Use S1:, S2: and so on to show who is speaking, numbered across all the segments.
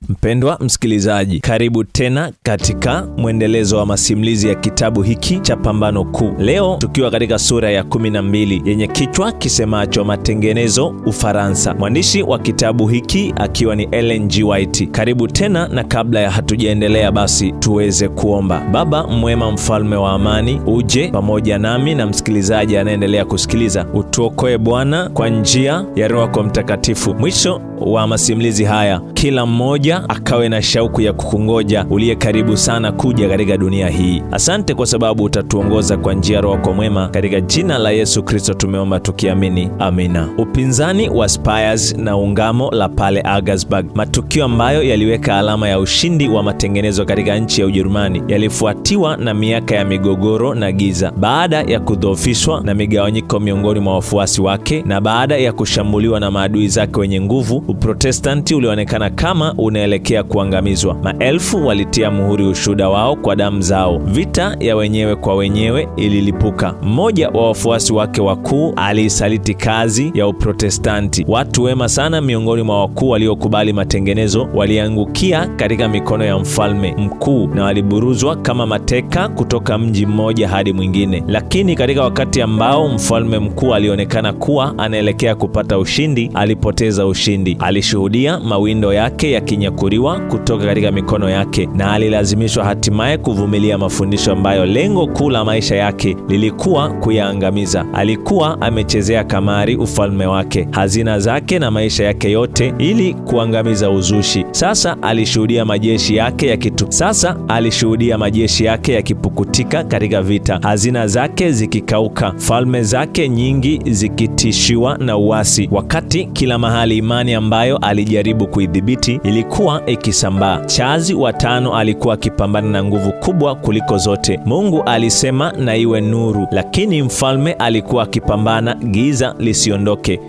S1: Mpendwa msikilizaji, karibu tena katika mwendelezo wa masimulizi ya kitabu hiki cha Pambano Kuu. Leo tukiwa katika sura ya 12 yenye kichwa kisemacho Matengenezo, Ufaransa. Mwandishi wa kitabu hiki akiwa ni Ellen G. White. Karibu tena, na kabla ya hatujaendelea basi tuweze kuomba. Baba mwema, mfalme wa amani, uje pamoja nami na msikilizaji anaendelea kusikiliza. Utuokoe Bwana kwa njia ya Roho yako Mtakatifu. Mwisho wa masimulizi haya kila mmoja akawe na shauku ya kukungoja uliye karibu sana kuja katika dunia hii. Asante kwa sababu utatuongoza kwa njia ya Roho yako mwema. Katika jina la Yesu Kristo tumeomba tukiamini, amina. Upinzani wa Speyers na ungamo la pale Augsburg, matukio ambayo yaliweka alama ya ushindi wa matengenezo katika nchi ya Ujerumani, yalifuatiwa na miaka ya migogoro na giza. Baada ya kudhoofishwa na migawanyiko miongoni mwa wafuasi wake na baada ya kushambuliwa na maadui zake wenye nguvu, Uprotestanti ulionekana kama unaelekea kuangamizwa. Maelfu walitia muhuri ushuhuda wao kwa damu zao. Vita ya wenyewe kwa wenyewe ililipuka. Mmoja wa wafuasi wake wakuu aliisaliti kazi ya Uprotestanti. Watu wema sana miongoni mwa wakuu waliokubali matengenezo waliangukia katika mikono ya mfalme mkuu na waliburuzwa kama mateka kutoka mji mmoja hadi mwingine. Lakini katika wakati ambao mfalme mkuu alionekana kuwa anaelekea kupata ushindi, alipoteza ushindi. Alishuhudia mawindo yake yakinyakuriwa kutoka katika mikono yake, na alilazimishwa hatimaye kuvumilia mafundisho ambayo lengo kuu la maisha yake lilikuwa kuyaangamiza. Alikuwa amechezea kamari ufalme wake, hazina zake na maisha yake yote ili kuangamiza uzushi. Sasa alishuhudia majeshi yake yakipukutika katika vita, hazina zake zikikauka, falme zake nyingi zikitishiwa na uasi, wakati kila mahali imani ambayo alijaribu kuidhibiti ilikuwa ikisambaa. Charles wa tano alikuwa akipambana na nguvu kubwa kuliko zote. Mungu alisema na iwe nuru, lakini mfalme alikuwa akipambana giza lisiondoke.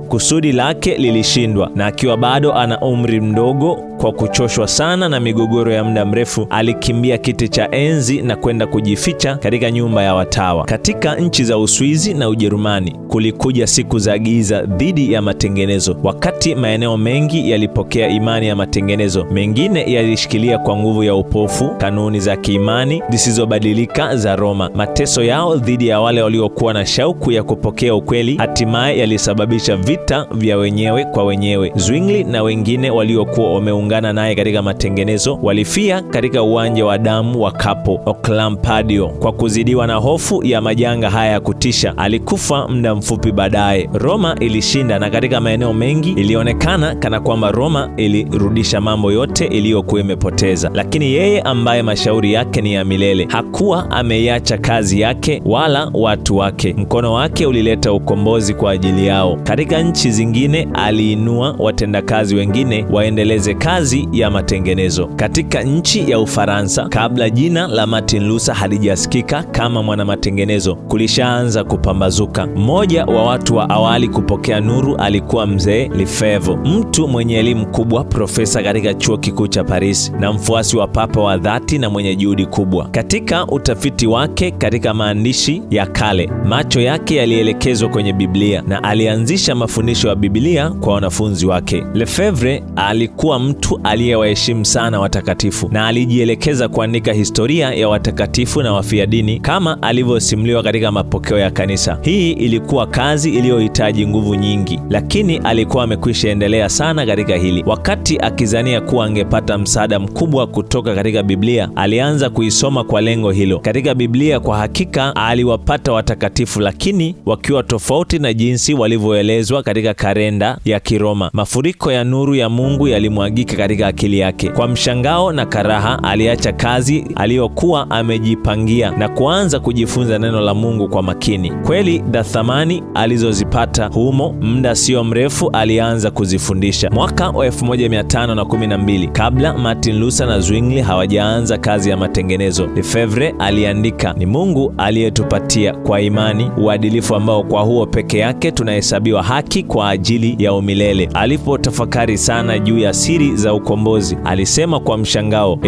S1: Kusudi lake lilishindwa, na akiwa bado ana umri mdogo, kwa kuchoshwa sana na migogoro ya muda mrefu, alikimbia kiti cha enzi na kwenda kujificha katika nyumba ya watawa. Katika nchi za Uswizi na Ujerumani kulikuja siku za giza dhidi ya matengenezo. Wakati maeneo mengi yalipokea imani ya matengenezo, mengine yalishikilia kwa nguvu ya upofu kanuni za kiimani zisizobadilika za Roma. Mateso yao dhidi ya wale waliokuwa na shauku ya kupokea ukweli hatimaye yalisababisha vita vya wenyewe kwa wenyewe. Zwingli na wengine waliokuwa wameungana naye katika matengenezo walifia katika uwanja wa damu wa Capo Oclampadio. Kwa kuzidiwa na hofu ya majanga haya ya kutisha, alikufa muda mfupi baadaye. Roma ilishinda, na katika maeneo mengi ilionekana kana kwamba Roma ilirudisha mambo yote iliyokuwa imepoteza. Lakini yeye ambaye mashauri yake ni ya milele hakuwa ameiacha kazi yake wala watu wake. Mkono wake ulileta ukombozi kwa ajili yao. Katika nchi zingine aliinua watendakazi wengine waendeleze kazi ya matengenezo. Katika nchi ya Ufaransa, kabla jina la Martin Luther halijasikika kama mwana matengenezo, kulishaanza kupambazuka. Mmoja wa watu wa awali kupokea nuru alikuwa mzee Lefebvre, mtu mwenye elimu kubwa, profesa katika chuo kikuu cha Paris na mfuasi wa papa wa dhati na mwenye juhudi kubwa. Katika utafiti wake katika maandishi ya kale, macho yake yalielekezwa kwenye Biblia na alianzisha mafundisho ya Biblia kwa wanafunzi wake. Lefebvre alikuwa mtu aliyewaheshimu sana watakatifu na alijielekeza kuandika historia ya watakatifu na wafia dini kama alivyosimuliwa katika mapokeo ya kanisa. Hii ilikuwa kazi iliyohitaji nguvu nyingi, lakini alikuwa amekwisha endelea sana katika hili. Wakati akizania kuwa angepata msaada mkubwa kutoka katika Biblia, alianza kuisoma kwa lengo hilo. Katika Biblia kwa hakika aliwapata watakatifu, lakini wakiwa tofauti na jinsi walivyoelezwa katika kalenda ya Kiroma. Mafuriko ya nuru ya Mungu yalimwagika katika akili yake. Kwa mshangao na karaha, aliacha kazi aliyokuwa amejipangia na kuanza kujifunza neno la Mungu kwa makini. Kweli za thamani alizozipata humo, muda sio mrefu alianza kuzifundisha. Mwaka wa 1512, kabla Martin Luther na Zwingli hawajaanza kazi ya matengenezo, Lefebvre aliandika, ni Mungu aliyetupatia kwa imani uadilifu ambao kwa huo peke yake tunahesabiwa haki haki kwa ajili ya umilele. Alipotafakari sana juu ya siri za ukombozi, alisema kwa mshangao,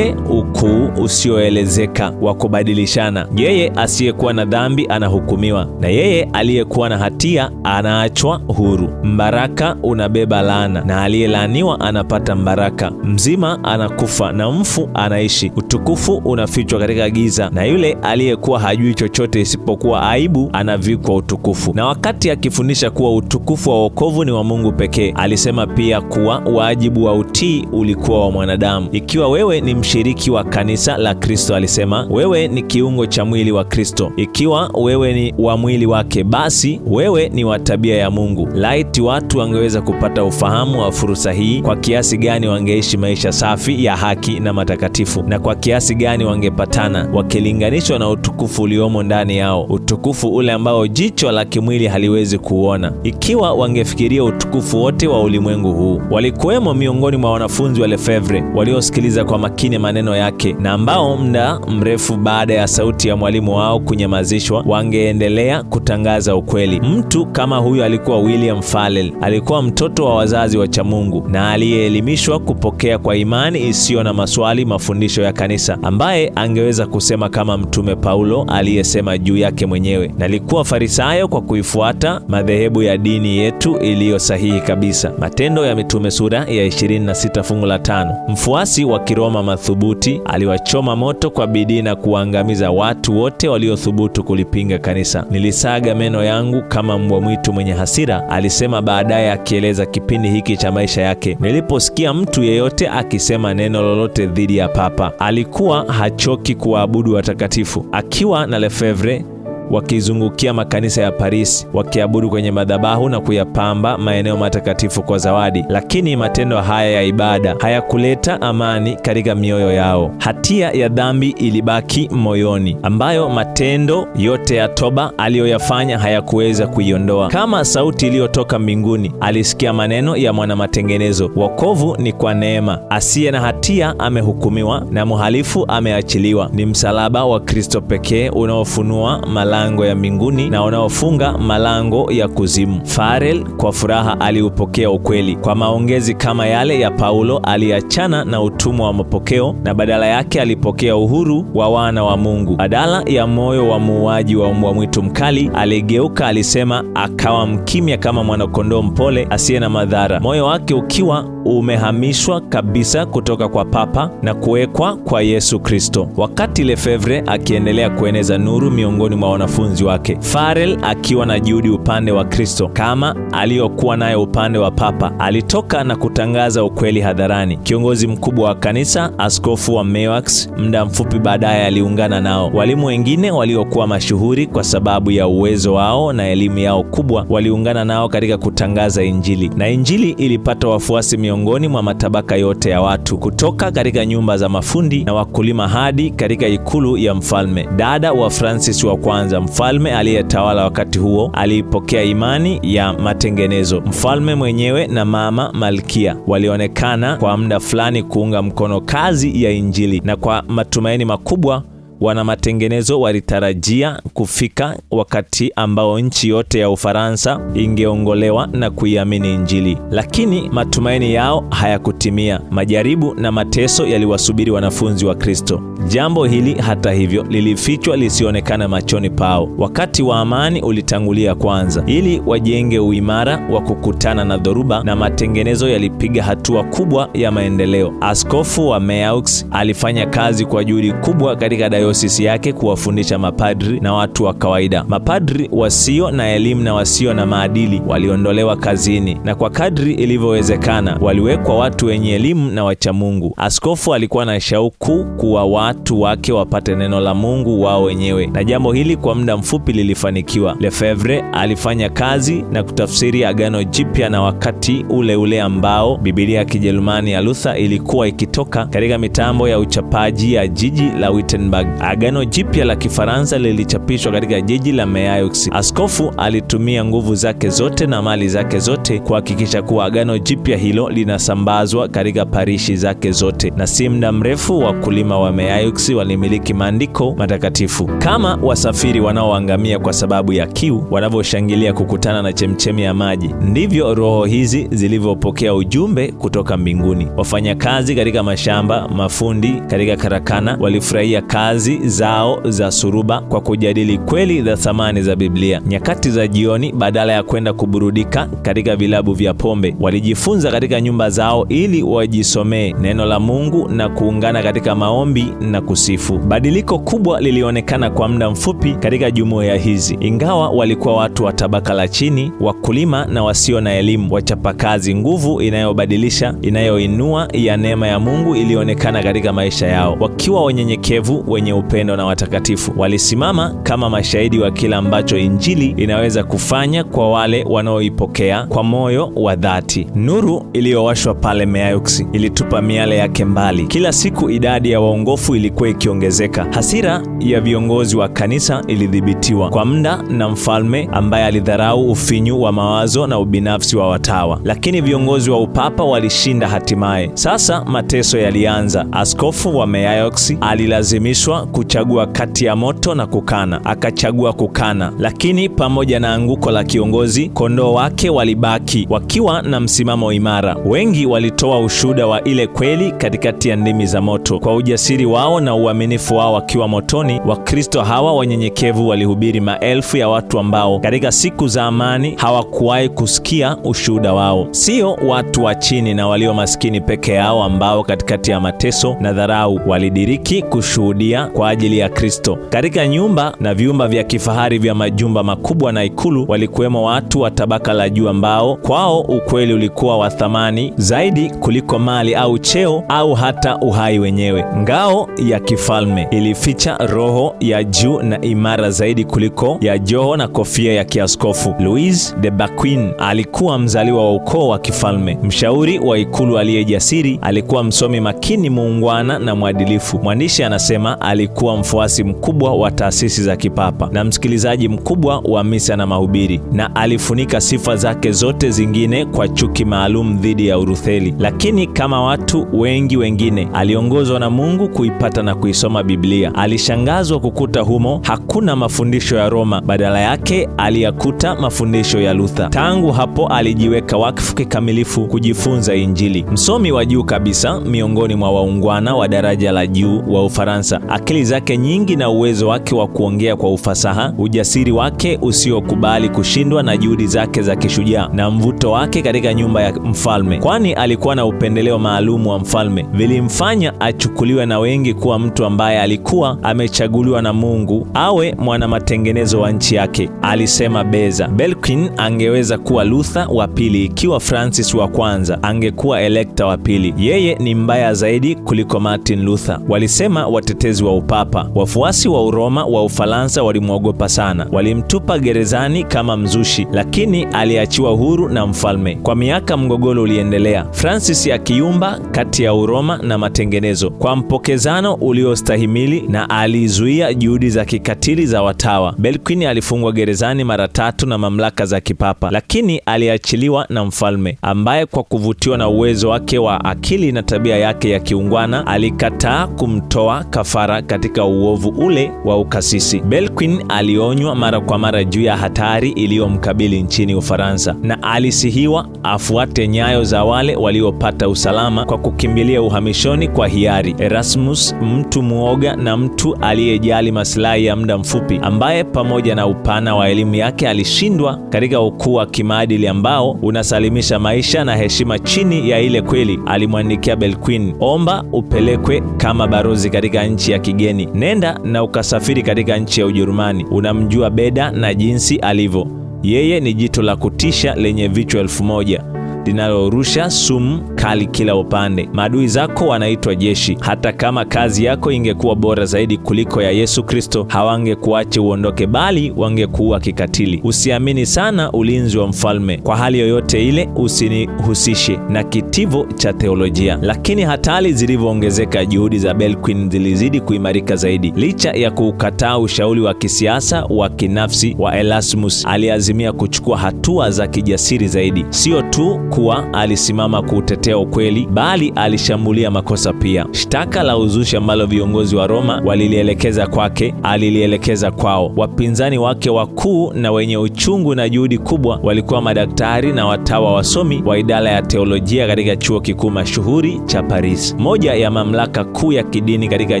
S1: ukuu usioelezeka wa kubadilishana! Yeye asiyekuwa na dhambi anahukumiwa, na yeye aliyekuwa na hatia anaachwa huru. Mbaraka unabeba laana, na aliyelaaniwa anapata mbaraka. Mzima anakufa na mfu anaishi. Utukufu unafichwa katika giza, na yule aliyekuwa hajui chochote isipokuwa aibu anavikwa utukufu. Na wakati akifundisha kuwa utukufu wa wokovu ni wa Mungu pekee, alisema pia kuwa wajibu wa utii ulikuwa wa mwanadamu. Ikiwa wewe ni mshiriki wa kanisa la Kristo, alisema, wewe ni kiungo cha mwili wa Kristo. Ikiwa wewe ni wa mwili wake, basi wewe ni wa tabia ya Mungu. Laiti watu wangeweza kupata ufahamu wa fursa hii, kwa kiasi gani wangeishi maisha safi ya haki na matakatifu, na kwa kiasi gani wangepatana wakilinganishwa na utukufu uliomo ndani yao, utukufu ule ambao jicho la kimwili haliwezi kuona. Ikiwa wangefikiria utukufu wote wa ulimwengu huu. Walikuwemo miongoni mwa wanafunzi wa Lefevre waliosikiliza kwa makini maneno yake, na ambao muda mrefu baada ya sauti ya mwalimu wao kunyamazishwa wangeendelea kutangaza ukweli. Mtu kama huyu alikuwa William Farel. Alikuwa mtoto wa wazazi wacha Mungu na aliyeelimishwa kupokea kwa imani isiyo na maswali mafundisho ya kanisa, ambaye angeweza kusema kama Mtume Paulo aliyesema juu yake mwenyewe, nalikuwa Farisayo kwa kuifuata madhehebu ya dini yetu iliyo sahihi kabisa. Matendo ya Mitume sura ya 26 fungu la 5. Mfuasi wa Kiroma madhubuti aliwachoma moto kwa bidii na kuangamiza watu wote waliothubutu kulipinga kanisa. Nilisaga meno yangu kama mbwa mwitu mwenye hasira, alisema baadaye akieleza kipindi hiki cha maisha yake. Niliposikia mtu yeyote akisema neno lolote dhidi ya Papa, alikuwa hachoki kuabudu watakatifu. Akiwa na Lefevre wakizungukia makanisa ya Paris, wakiabudu kwenye madhabahu na kuyapamba maeneo matakatifu kwa zawadi. Lakini matendo haya ya ibada hayakuleta amani katika mioyo yao. Hatia ya dhambi ilibaki moyoni, ambayo matendo yote ya toba aliyoyafanya hayakuweza kuiondoa. Kama sauti iliyotoka mbinguni, alisikia maneno ya mwanamatengenezo, wokovu ni kwa neema, asiye na hatia amehukumiwa na mhalifu ameachiliwa. Ni msalaba wa Kristo pekee unaofunua malango ya mbinguni na unaofunga malango ya kuzimu. Farel kwa furaha aliupokea ukweli. Kwa maongezi kama yale ya Paulo, aliachana na utumwa wa mapokeo na badala yake alipokea uhuru wa wana wa Mungu. Badala ya moyo wa muuaji wa mbwa mwitu mkali, aligeuka, alisema, akawa mkimya kama mwanakondoo mpole asiye na madhara, moyo wake ukiwa umehamishwa kabisa kutoka kwa Papa na kuwekwa kwa Yesu Kristo. Wakati Lefevre akiendelea kueneza nuru miongoni mwa wanafunzi wake, Farel akiwa na juhudi upande wa Kristo kama aliyokuwa nayo upande wa Papa, alitoka na kutangaza ukweli hadharani. Kiongozi mkubwa wa kanisa, askofu wa Meaux, muda mfupi baadaye aliungana nao. Walimu wengine waliokuwa mashuhuri kwa sababu ya uwezo wao na elimu yao kubwa waliungana nao katika kutangaza Injili, na Injili ilipata wafuasi miongoni mwa matabaka yote ya watu, kutoka katika nyumba za mafundi na wakulima hadi katika ikulu ya mfalme. Dada wa Francis wa kwanza, mfalme aliyetawala wakati huo, alipokea imani ya matengenezo. Mfalme mwenyewe na mama Malkia walionekana kwa muda fulani kuunga mkono kazi ya Injili, na kwa matumaini makubwa wana matengenezo walitarajia kufika wakati ambao nchi yote ya Ufaransa ingeongolewa na kuiamini Injili. Lakini matumaini yao hayakutimia. Majaribu na mateso yaliwasubiri wanafunzi wa Kristo. Jambo hili hata hivyo lilifichwa lisionekana machoni pao. Wakati wa amani ulitangulia kwanza, ili wajenge uimara wa kukutana na dhoruba, na matengenezo yalipiga hatua kubwa ya maendeleo. Askofu wa Meaux alifanya kazi kwa juhudi kubwa katika dayosisi yake kuwafundisha mapadri na watu wa kawaida. Mapadri wasio na elimu na wasio na maadili waliondolewa kazini, na kwa kadri ilivyowezekana waliwekwa watu wenye elimu na wacha Mungu. Askofu alikuwa na shauku kuwa watu wake wapate neno la Mungu wao wenyewe, na jambo hili kwa muda mfupi lilifanikiwa. Lefevre alifanya kazi na kutafsiri Agano Jipya, na wakati ule ule ambao Biblia ya Kijerumani ya Luther ilikuwa ikitoka katika mitambo ya uchapaji ya jiji la Wittenberg, Agano Jipya la Kifaransa lilichapishwa katika jiji la Meiaux. Askofu alitumia nguvu zake zote na mali zake zote kuhakikisha kuwa Agano Jipya hilo linasambazwa katika parishi zake zote, na si muda mrefu wakulima wa Meiaux walimiliki maandiko matakatifu. Kama wasafiri wanaoangamia kwa sababu ya kiu wanavyoshangilia kukutana na chemchemi ya maji, ndivyo roho hizi zilivyopokea ujumbe kutoka mbinguni. Wafanyakazi katika mashamba, mafundi katika karakana walifurahia kazi zao za suruba kwa kujadili kweli za thamani za Biblia. Nyakati za jioni, badala ya kwenda kuburudika katika vilabu vya pombe, walijifunza katika nyumba zao ili wajisomee neno la Mungu na kuungana katika maombi na kusifu. Badiliko kubwa lilionekana kwa muda mfupi katika jumuiya hizi. Ingawa walikuwa watu wa tabaka la chini, wakulima na wasio na elimu, wachapakazi, nguvu inayobadilisha, inayoinua ya neema ya Mungu ilionekana katika maisha yao. Wakiwa wanyenyekevu, wenye upendo na watakatifu, walisimama kama mashahidi wa kila ambacho Injili inaweza kufanya kwa wale wanaoipokea kwa moyo wa dhati. Nuru iliyowashwa pale Meiaux ilitupa miale yake mbali. Kila siku idadi ya waongofu ilikuwa ikiongezeka. Hasira ya viongozi wa kanisa ilidhibitiwa kwa muda na mfalme ambaye alidharau ufinyu wa mawazo na ubinafsi wa watawa. Lakini viongozi wa upapa walishinda hatimaye. Sasa mateso yalianza. Askofu wa Meiaux alilazimishwa kuchagua kati ya moto na kukana. Akachagua kukana, lakini pamoja na anguko la kiongozi, kondoo wake walibaki wakiwa na msimamo imara. Wengi walitoa ushuhuda wa ile kweli katikati ya ndimi za moto. Kwa ujasiri wao na uaminifu wao wakiwa motoni, Wakristo hawa wanyenyekevu walihubiri maelfu ya watu ambao katika siku za amani hawakuwahi kusikia ushuhuda wao. Sio watu wa chini na walio maskini peke yao ambao katikati ya mateso na dharau walidiriki kushuhudia kwa ajili ya Kristo. Katika nyumba na vyumba vya kifahari vya majumba makubwa na ikulu walikuwemo watu wa tabaka la juu ambao kwao ukweli ulikuwa wa thamani zaidi kuliko mali au cheo au hata uhai wenyewe. Ngao ya kifalme ilificha roho ya juu na imara zaidi kuliko ya joho na kofia ya kiaskofu. Louis de Baquin alikuwa mzaliwa wa ukoo wa kifalme, mshauri wa ikulu aliyejasiri. Alikuwa msomi makini, muungwana na mwadilifu. Mwandishi anasema alikuwa mfuasi mkubwa wa taasisi za kipapa na msikilizaji mkubwa wa misa na mahubiri, na alifunika sifa zake zote zingine kwa chuki maalum dhidi ya Urutheli. Lakini kama watu wengi wengine, aliongozwa na Mungu kuipata na kuisoma Biblia. Alishangazwa kukuta humo hakuna mafundisho ya Roma, badala yake aliyakuta mafundisho ya Luther. Tangu hapo alijiweka wakfu kikamilifu kujifunza Injili. Msomi wa juu kabisa miongoni mwa waungwana wa daraja la juu wa Ufaransa, akili zake nyingi na uwezo wake wa kuongea kwa ufasaha, ujasiri wake usiokubali kushindwa na juhudi zake za kishujaa, na mvuto wake katika nyumba ya mfalme, kwani alikuwa na upendeleo maalumu wa mfalme, vilimfanya achukuliwe na wengi kuwa mtu ambaye alikuwa amechaguliwa na Mungu awe mwana matengenezo wa nchi yake. Alisema Beza, Belkin angeweza kuwa Luther wa pili ikiwa Francis wa kwanza angekuwa Elector wa pili. Yeye ni mbaya zaidi kuliko Martin Luther, walisema watetezi wa upapa. Wafuasi wa Uroma wa Ufaransa walimwogopa sana. Walimtupa gerezani kama mzushi, lakini aliachiwa huru na mfalme. Kwa miaka mgogoro uliendelea, Francis akiumba kati ya Uroma na matengenezo kwa mpokezano uliostahimili, na alizuia juhudi za kikatili za watawa. Belkin alifungwa gerezani mara 3 na mamlaka za kipapa, lakini aliachiliwa na mfalme ambaye kwa kuvutiwa na uwezo wake wa akili na tabia yake ya kiungwana alikataa kumtoa kafara katika uovu ule wa ukasisi. Belkin alionywa mara kwa mara juu ya hatari iliyomkabili nchini Ufaransa, na alisihiwa afuate nyayo za wale waliopata usalama kwa kukimbilia uhamishoni kwa hiari. Erasmus, mtu muoga na mtu aliyejali maslahi ya muda mfupi, ambaye pamoja na upana wa elimu yake alishindwa katika ukuu wa kimaadili ambao unasalimisha maisha na heshima chini ya ile kweli, alimwandikia Belkin, omba upelekwe kama barozi katika nchi ya kigeni. Nenda na ukasafiri katika nchi ya Ujerumani. Unamjua Beda na jinsi alivyo. Yeye ni jito la kutisha lenye vichwa 1000. linalorusha sumu kali kila upande. Maadui zako wanaitwa jeshi. Hata kama kazi yako ingekuwa bora zaidi kuliko ya Yesu Kristo, hawangekuacha uondoke, bali wangekuua kikatili. Usiamini sana ulinzi wa mfalme. Kwa hali yoyote ile, usinihusishe na kitivo cha teolojia. Lakini hatari zilivyoongezeka, juhudi za Belquin zilizidi kuimarika zaidi. Licha ya kukataa ushauri wa kisiasa wa kinafsi wa Erasmus, aliazimia kuchukua hatua za kijasiri zaidi. Sio tu kuwa alisimama kutetea ukweli, bali alishambulia makosa pia. Shtaka la uzushi ambalo viongozi wa Roma walilielekeza kwake, alilielekeza kwao. Wapinzani wake wakuu na wenye uchungu na juhudi kubwa walikuwa madaktari na watawa wasomi wa idara ya teolojia katika chuo kikuu mashuhuri cha Paris, moja ya mamlaka kuu ya kidini katika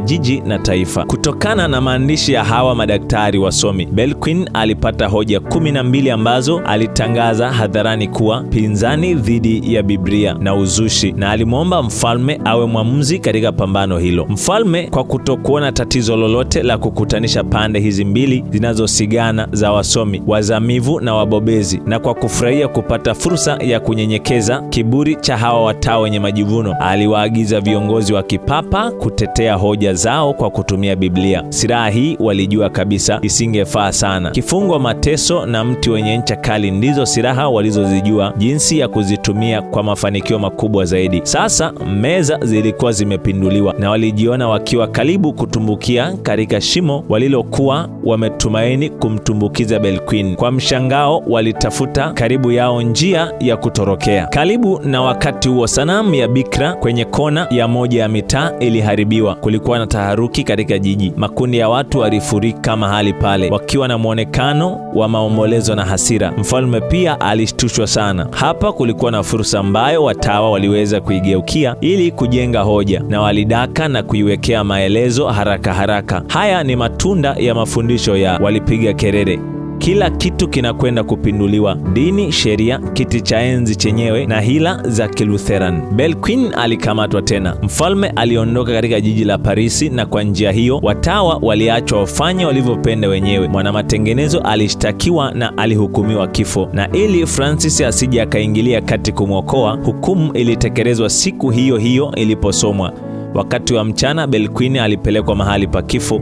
S1: jiji na taifa. Kutokana na maandishi ya hawa madaktari wasomi, Belquin alipata hoja 12 ambazo alitangaza hadharani kuwa pinzani dhidi ya Biblia na uzushi, na alimwomba mfalme awe mwamuzi katika pambano hilo. Mfalme, kwa kutokuona tatizo lolote la kukutanisha pande hizi mbili zinazosigana za wasomi, wazamivu na wabobezi, na kwa kufurahia kupata fursa ya kunyenyekeza kiburi cha hawa watawa wenye majivuno, aliwaagiza viongozi wa kipapa kutetea hoja zao kwa kutumia Biblia. Silaha hii walijua kabisa isingefaa sana. Kifungo, mateso na mti wenye ncha kali ndizo silaha walizozijua jinsi ya kuzitumia kwa mafanikio makubwa zaidi. Sasa meza zilikuwa zimepinduliwa na walijiona wakiwa karibu kutumbukia katika shimo walilokuwa wametumaini kumtumbukiza Belquin. Kwa mshangao, walitafuta karibu yao njia ya kutorokea. Karibu na wakati huo, sanamu ya bikira kwenye kona ya moja ya mitaa iliharibiwa. Kulikuwa na taharuki katika jiji. Makundi ya watu walifurika mahali pale wakiwa na muonekano wa maombolezo na hasira. Mfalme pia alishtushwa sana. Hapa kulikuwa na fursa ambayo watawa waliweza kuigeukia ili kujenga hoja, na walidaka na kuiwekea maelezo haraka haraka. Haya ni matunda ya mafundisho ya, walipiga kelele, kila kitu kinakwenda kupinduliwa: dini, sheria, kiti cha enzi chenyewe na hila za Kilutheran. Belquin alikamatwa tena. Mfalme aliondoka katika jiji la Parisi, na kwa njia hiyo watawa waliachwa wafanye walivyopenda wenyewe. Mwanamatengenezo alishtakiwa na alihukumiwa kifo, na ili Francis asije akaingilia kati kumwokoa, hukumu ilitekelezwa siku hiyo hiyo iliposomwa. Wakati wa mchana, Belquin alipelekwa mahali pa kifo.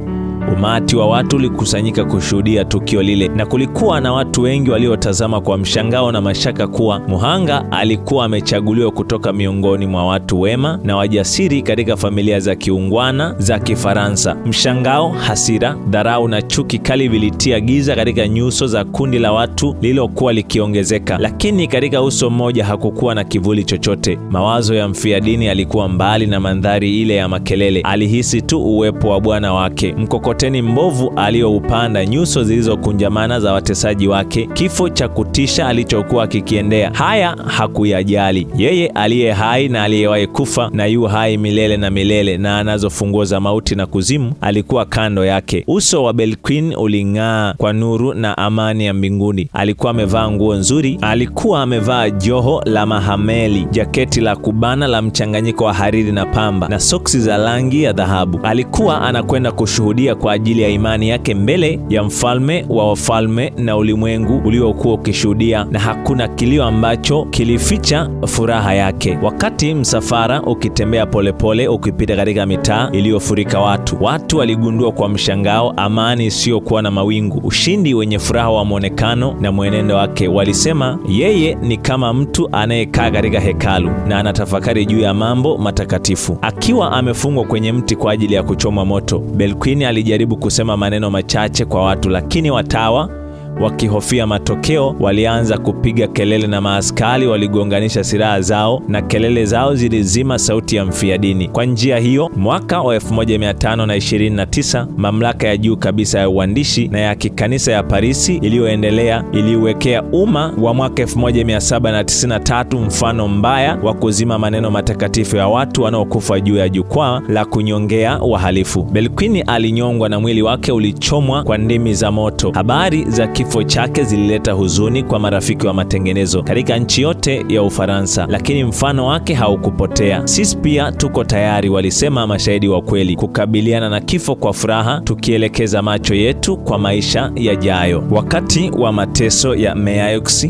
S1: Umati wa watu ulikusanyika kushuhudia tukio lile, na kulikuwa na watu wengi waliotazama kwa mshangao na mashaka kuwa muhanga alikuwa amechaguliwa kutoka miongoni mwa watu wema na wajasiri katika familia za kiungwana za Kifaransa. Mshangao, hasira, dharau na chuki kali vilitia giza katika nyuso za kundi la watu lilokuwa likiongezeka, lakini katika uso mmoja hakukuwa na kivuli chochote. Mawazo ya mfiadini alikuwa mbali na mandhari ile ya makelele. Alihisi tu uwepo wa Bwana wake. Mkokoteni mbovu alioupanda, nyuso zilizokunjamana za watesaji wake, kifo cha kutisha alichokuwa kikiendea, haya hakuyajali. Yeye aliye hai na aliyewahi kufa na yu hai milele na milele, na anazo funguo za mauti na kuzimu, alikuwa kando yake. Uso wa Belquin uling'aa kwa nuru na amani ya mbinguni. Alikuwa amevaa nguo nzuri. Alikuwa amevaa joho la mahameli, jaketi la kubana la mchanganyiko wa hariri na pamba, na soksi za rangi ya dhahabu. Alikuwa anakwenda kushuhudia kwa ajili ya imani yake mbele ya mfalme wa wafalme na ulimwengu uliokuwa ukishuhudia, na hakuna kilio ambacho kilificha furaha yake. Wakati msafara ukitembea polepole ukipita katika mitaa iliyofurika watu waligundua kwa mshangao amani isiyokuwa na mawingu, ushindi wenye furaha wa mwonekano na mwenendo wake. Walisema yeye ni kama mtu anayekaa katika hekalu na anatafakari juu ya mambo matakatifu. Akiwa amefungwa kwenye mti kwa ajili ya kuchomwa moto, Belquin alijaribu kusema maneno machache kwa watu, lakini watawa wakihofia matokeo walianza kupiga kelele, na maaskari waligonganisha silaha zao, na kelele zao zilizima sauti ya mfiadini. Kwa njia hiyo, mwaka wa 1529 mamlaka ya juu kabisa ya uandishi na ya kikanisa ya Parisi iliyoendelea iliuwekea umma wa mwaka 1793 mfano mbaya wa kuzima maneno matakatifu ya watu wanaokufa juu ya jukwaa la kunyongea wahalifu. Belquin alinyongwa na mwili wake ulichomwa kwa ndimi za moto. Habari za kifo chake zilileta huzuni kwa marafiki wa matengenezo katika nchi yote ya Ufaransa, lakini mfano wake haukupotea. Sisi pia tuko tayari, walisema mashahidi wa kweli, kukabiliana na kifo kwa furaha, tukielekeza macho yetu kwa maisha yajayo. Wakati wa mateso ya Meiaux,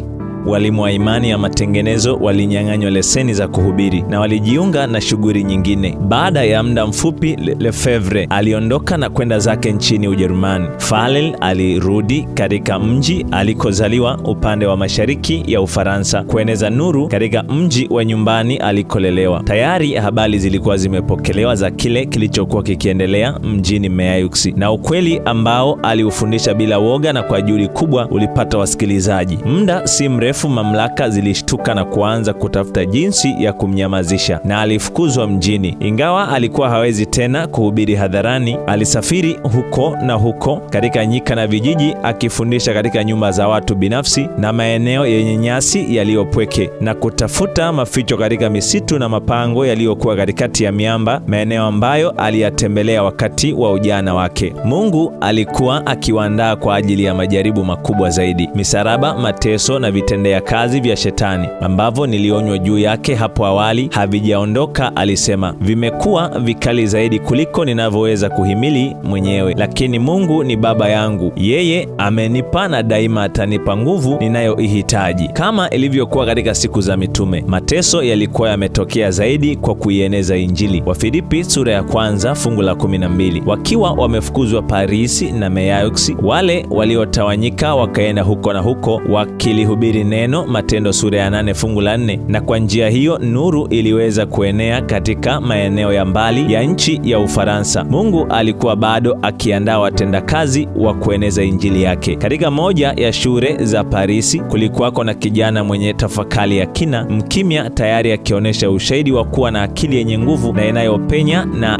S1: walimu wa imani ya matengenezo walinyang'anywa leseni za kuhubiri na walijiunga na shughuli nyingine. Baada ya muda mfupi, Lefevre aliondoka na kwenda zake nchini Ujerumani. Farel alirudi katika mji alikozaliwa upande wa mashariki ya Ufaransa kueneza nuru katika mji wa nyumbani alikolelewa. Tayari habari zilikuwa zimepokelewa za kile kilichokuwa kikiendelea mjini Meyaux, na ukweli ambao aliufundisha bila woga na kwa juhudi kubwa ulipata wasikilizaji. Muda si mrefu mamlaka zilishtuka na kuanza kutafuta jinsi ya kumnyamazisha, na alifukuzwa mjini. Ingawa alikuwa hawezi tena kuhubiri hadharani, alisafiri huko na huko katika nyika na vijiji, akifundisha katika nyumba za watu binafsi na maeneo yenye nyasi yaliyopweke, na kutafuta maficho katika misitu na mapango yaliyokuwa katikati ya miamba, maeneo ambayo aliyatembelea wakati wa ujana wake. Mungu alikuwa akiwaandaa kwa ajili ya majaribu makubwa zaidi. Misaraba, mateso na vitendea kazi vya shetani ambavyo nilionywa juu yake hapo awali havijaondoka, alisema. Vimekuwa vikali zaidi kuliko ninavyoweza kuhimili mwenyewe, lakini Mungu ni baba yangu. Yeye amenipa na daima atanipa nguvu ninayoihitaji. Kama ilivyokuwa katika siku za mitume, mateso yalikuwa yametokea zaidi kwa kuieneza Injili. Wafilipi sura ya 1 fungu la 12. Wakiwa wamefukuzwa Parisi na Meyaux, wale waliotawanyika wakaenda huko na huko wakilihubiri neno. Matendo sura ya 8 fungu la 4. Na kwa njia hiyo nuru iliweza kuenea katika maeneo ya mbali ya nchi ya Ufaransa. Mungu alikuwa bado akiandaa watendakazi wa kueneza Injili yake. Katika moja ya shule za Parisi kulikuwako na kijana mwenye tafakari ya kina, mkimya, tayari akionyesha ushahidi wa kuwa na akili yenye nguvu na inayopenya, na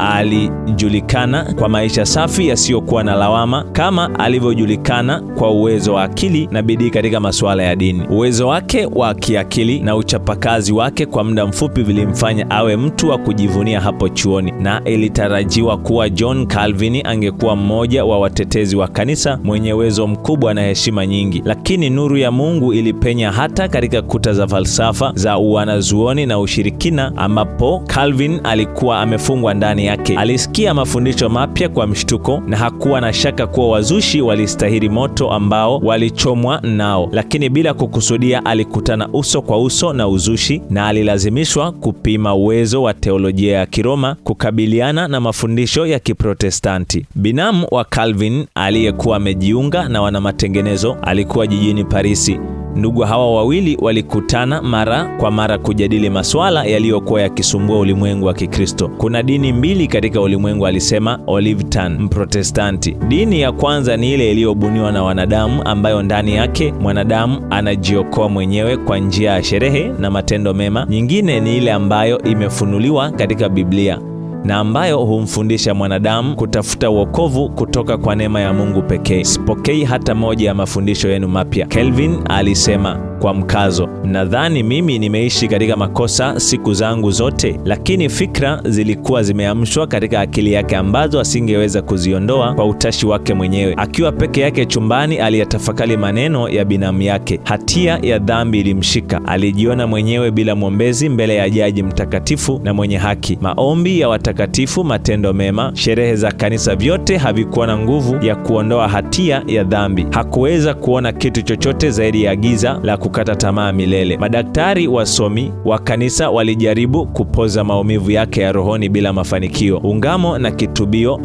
S1: alijulikana kwa maisha safi yasiyokuwa na lawama, kama alivyojulikana kwa uwezo wa akili na bidii katika masuala ya dini. Uwezo wake wa kiakili na uchapakazi wake kwa muda mfupi vilimfanya awe mtu wa kujivunia hapo chuoni, na ilitarajiwa kuwa John Calvin angekuwa mmoja wa watetezi wa kanisa mwenye uwezo mkubwa na heshima nyingi. Lakini nuru ya Mungu ilipenya hata katika kuta za falsafa za wanazuoni na ushirikina, ambapo Calvin alikuwa amefungwa ndani yake. Alisikia mafundisho mapya kwa mshtuko, na hakuwa na shaka kuwa wazushi walistahili moto ambao walichomwa nao. Lakini bila kukusudia alikutana uso kwa uso na uzushi, na alilazimishwa kupima uwezo wa teolojia ya Kiroma kukabiliana na mafundisho ya Kiprotestanti. Binamu wa Calvin aliyekuwa amejiunga na wanamatengenezo alikuwa jijini Parisi. Ndugu hawa wawili walikutana mara kwa mara kujadili masuala yaliyokuwa yakisumbua ulimwengu wa Kikristo. Kuna dini mbili katika ulimwengu, alisema Olivetan, Mprotestanti. Dini ya kwanza ni ile iliyobuniwa na wanadamu, ambayo ndani yake mwanadamu anajiokoa mwenyewe kwa njia ya sherehe na matendo mema. Nyingine ni ile ambayo imefunuliwa katika Biblia na ambayo humfundisha mwanadamu kutafuta wokovu kutoka kwa neema ya Mungu pekee. Sipokei hata moja ya mafundisho yenu mapya, Calvin alisema kwa mkazo. Nadhani mimi nimeishi katika makosa siku zangu zote, lakini fikra zilikuwa zimeamshwa katika akili yake ambazo asingeweza kuziondoa kwa utashi wake mwenyewe. Akiwa peke yake chumbani, aliyatafakari maneno ya binamu yake. Hatia ya dhambi ilimshika. Alijiona mwenyewe bila mwombezi mbele ya jaji mtakatifu na mwenye haki. Maombi ya watakatifu, matendo mema, sherehe za kanisa, vyote havikuwa na nguvu ya kuondoa hatia ya dhambi. Hakuweza kuona kitu chochote zaidi ya giza la kukata tamaa milele. Madaktari wasomi wa kanisa walijaribu kupoza maumivu yake ya rohoni bila mafanikio. Ungamo na kitubio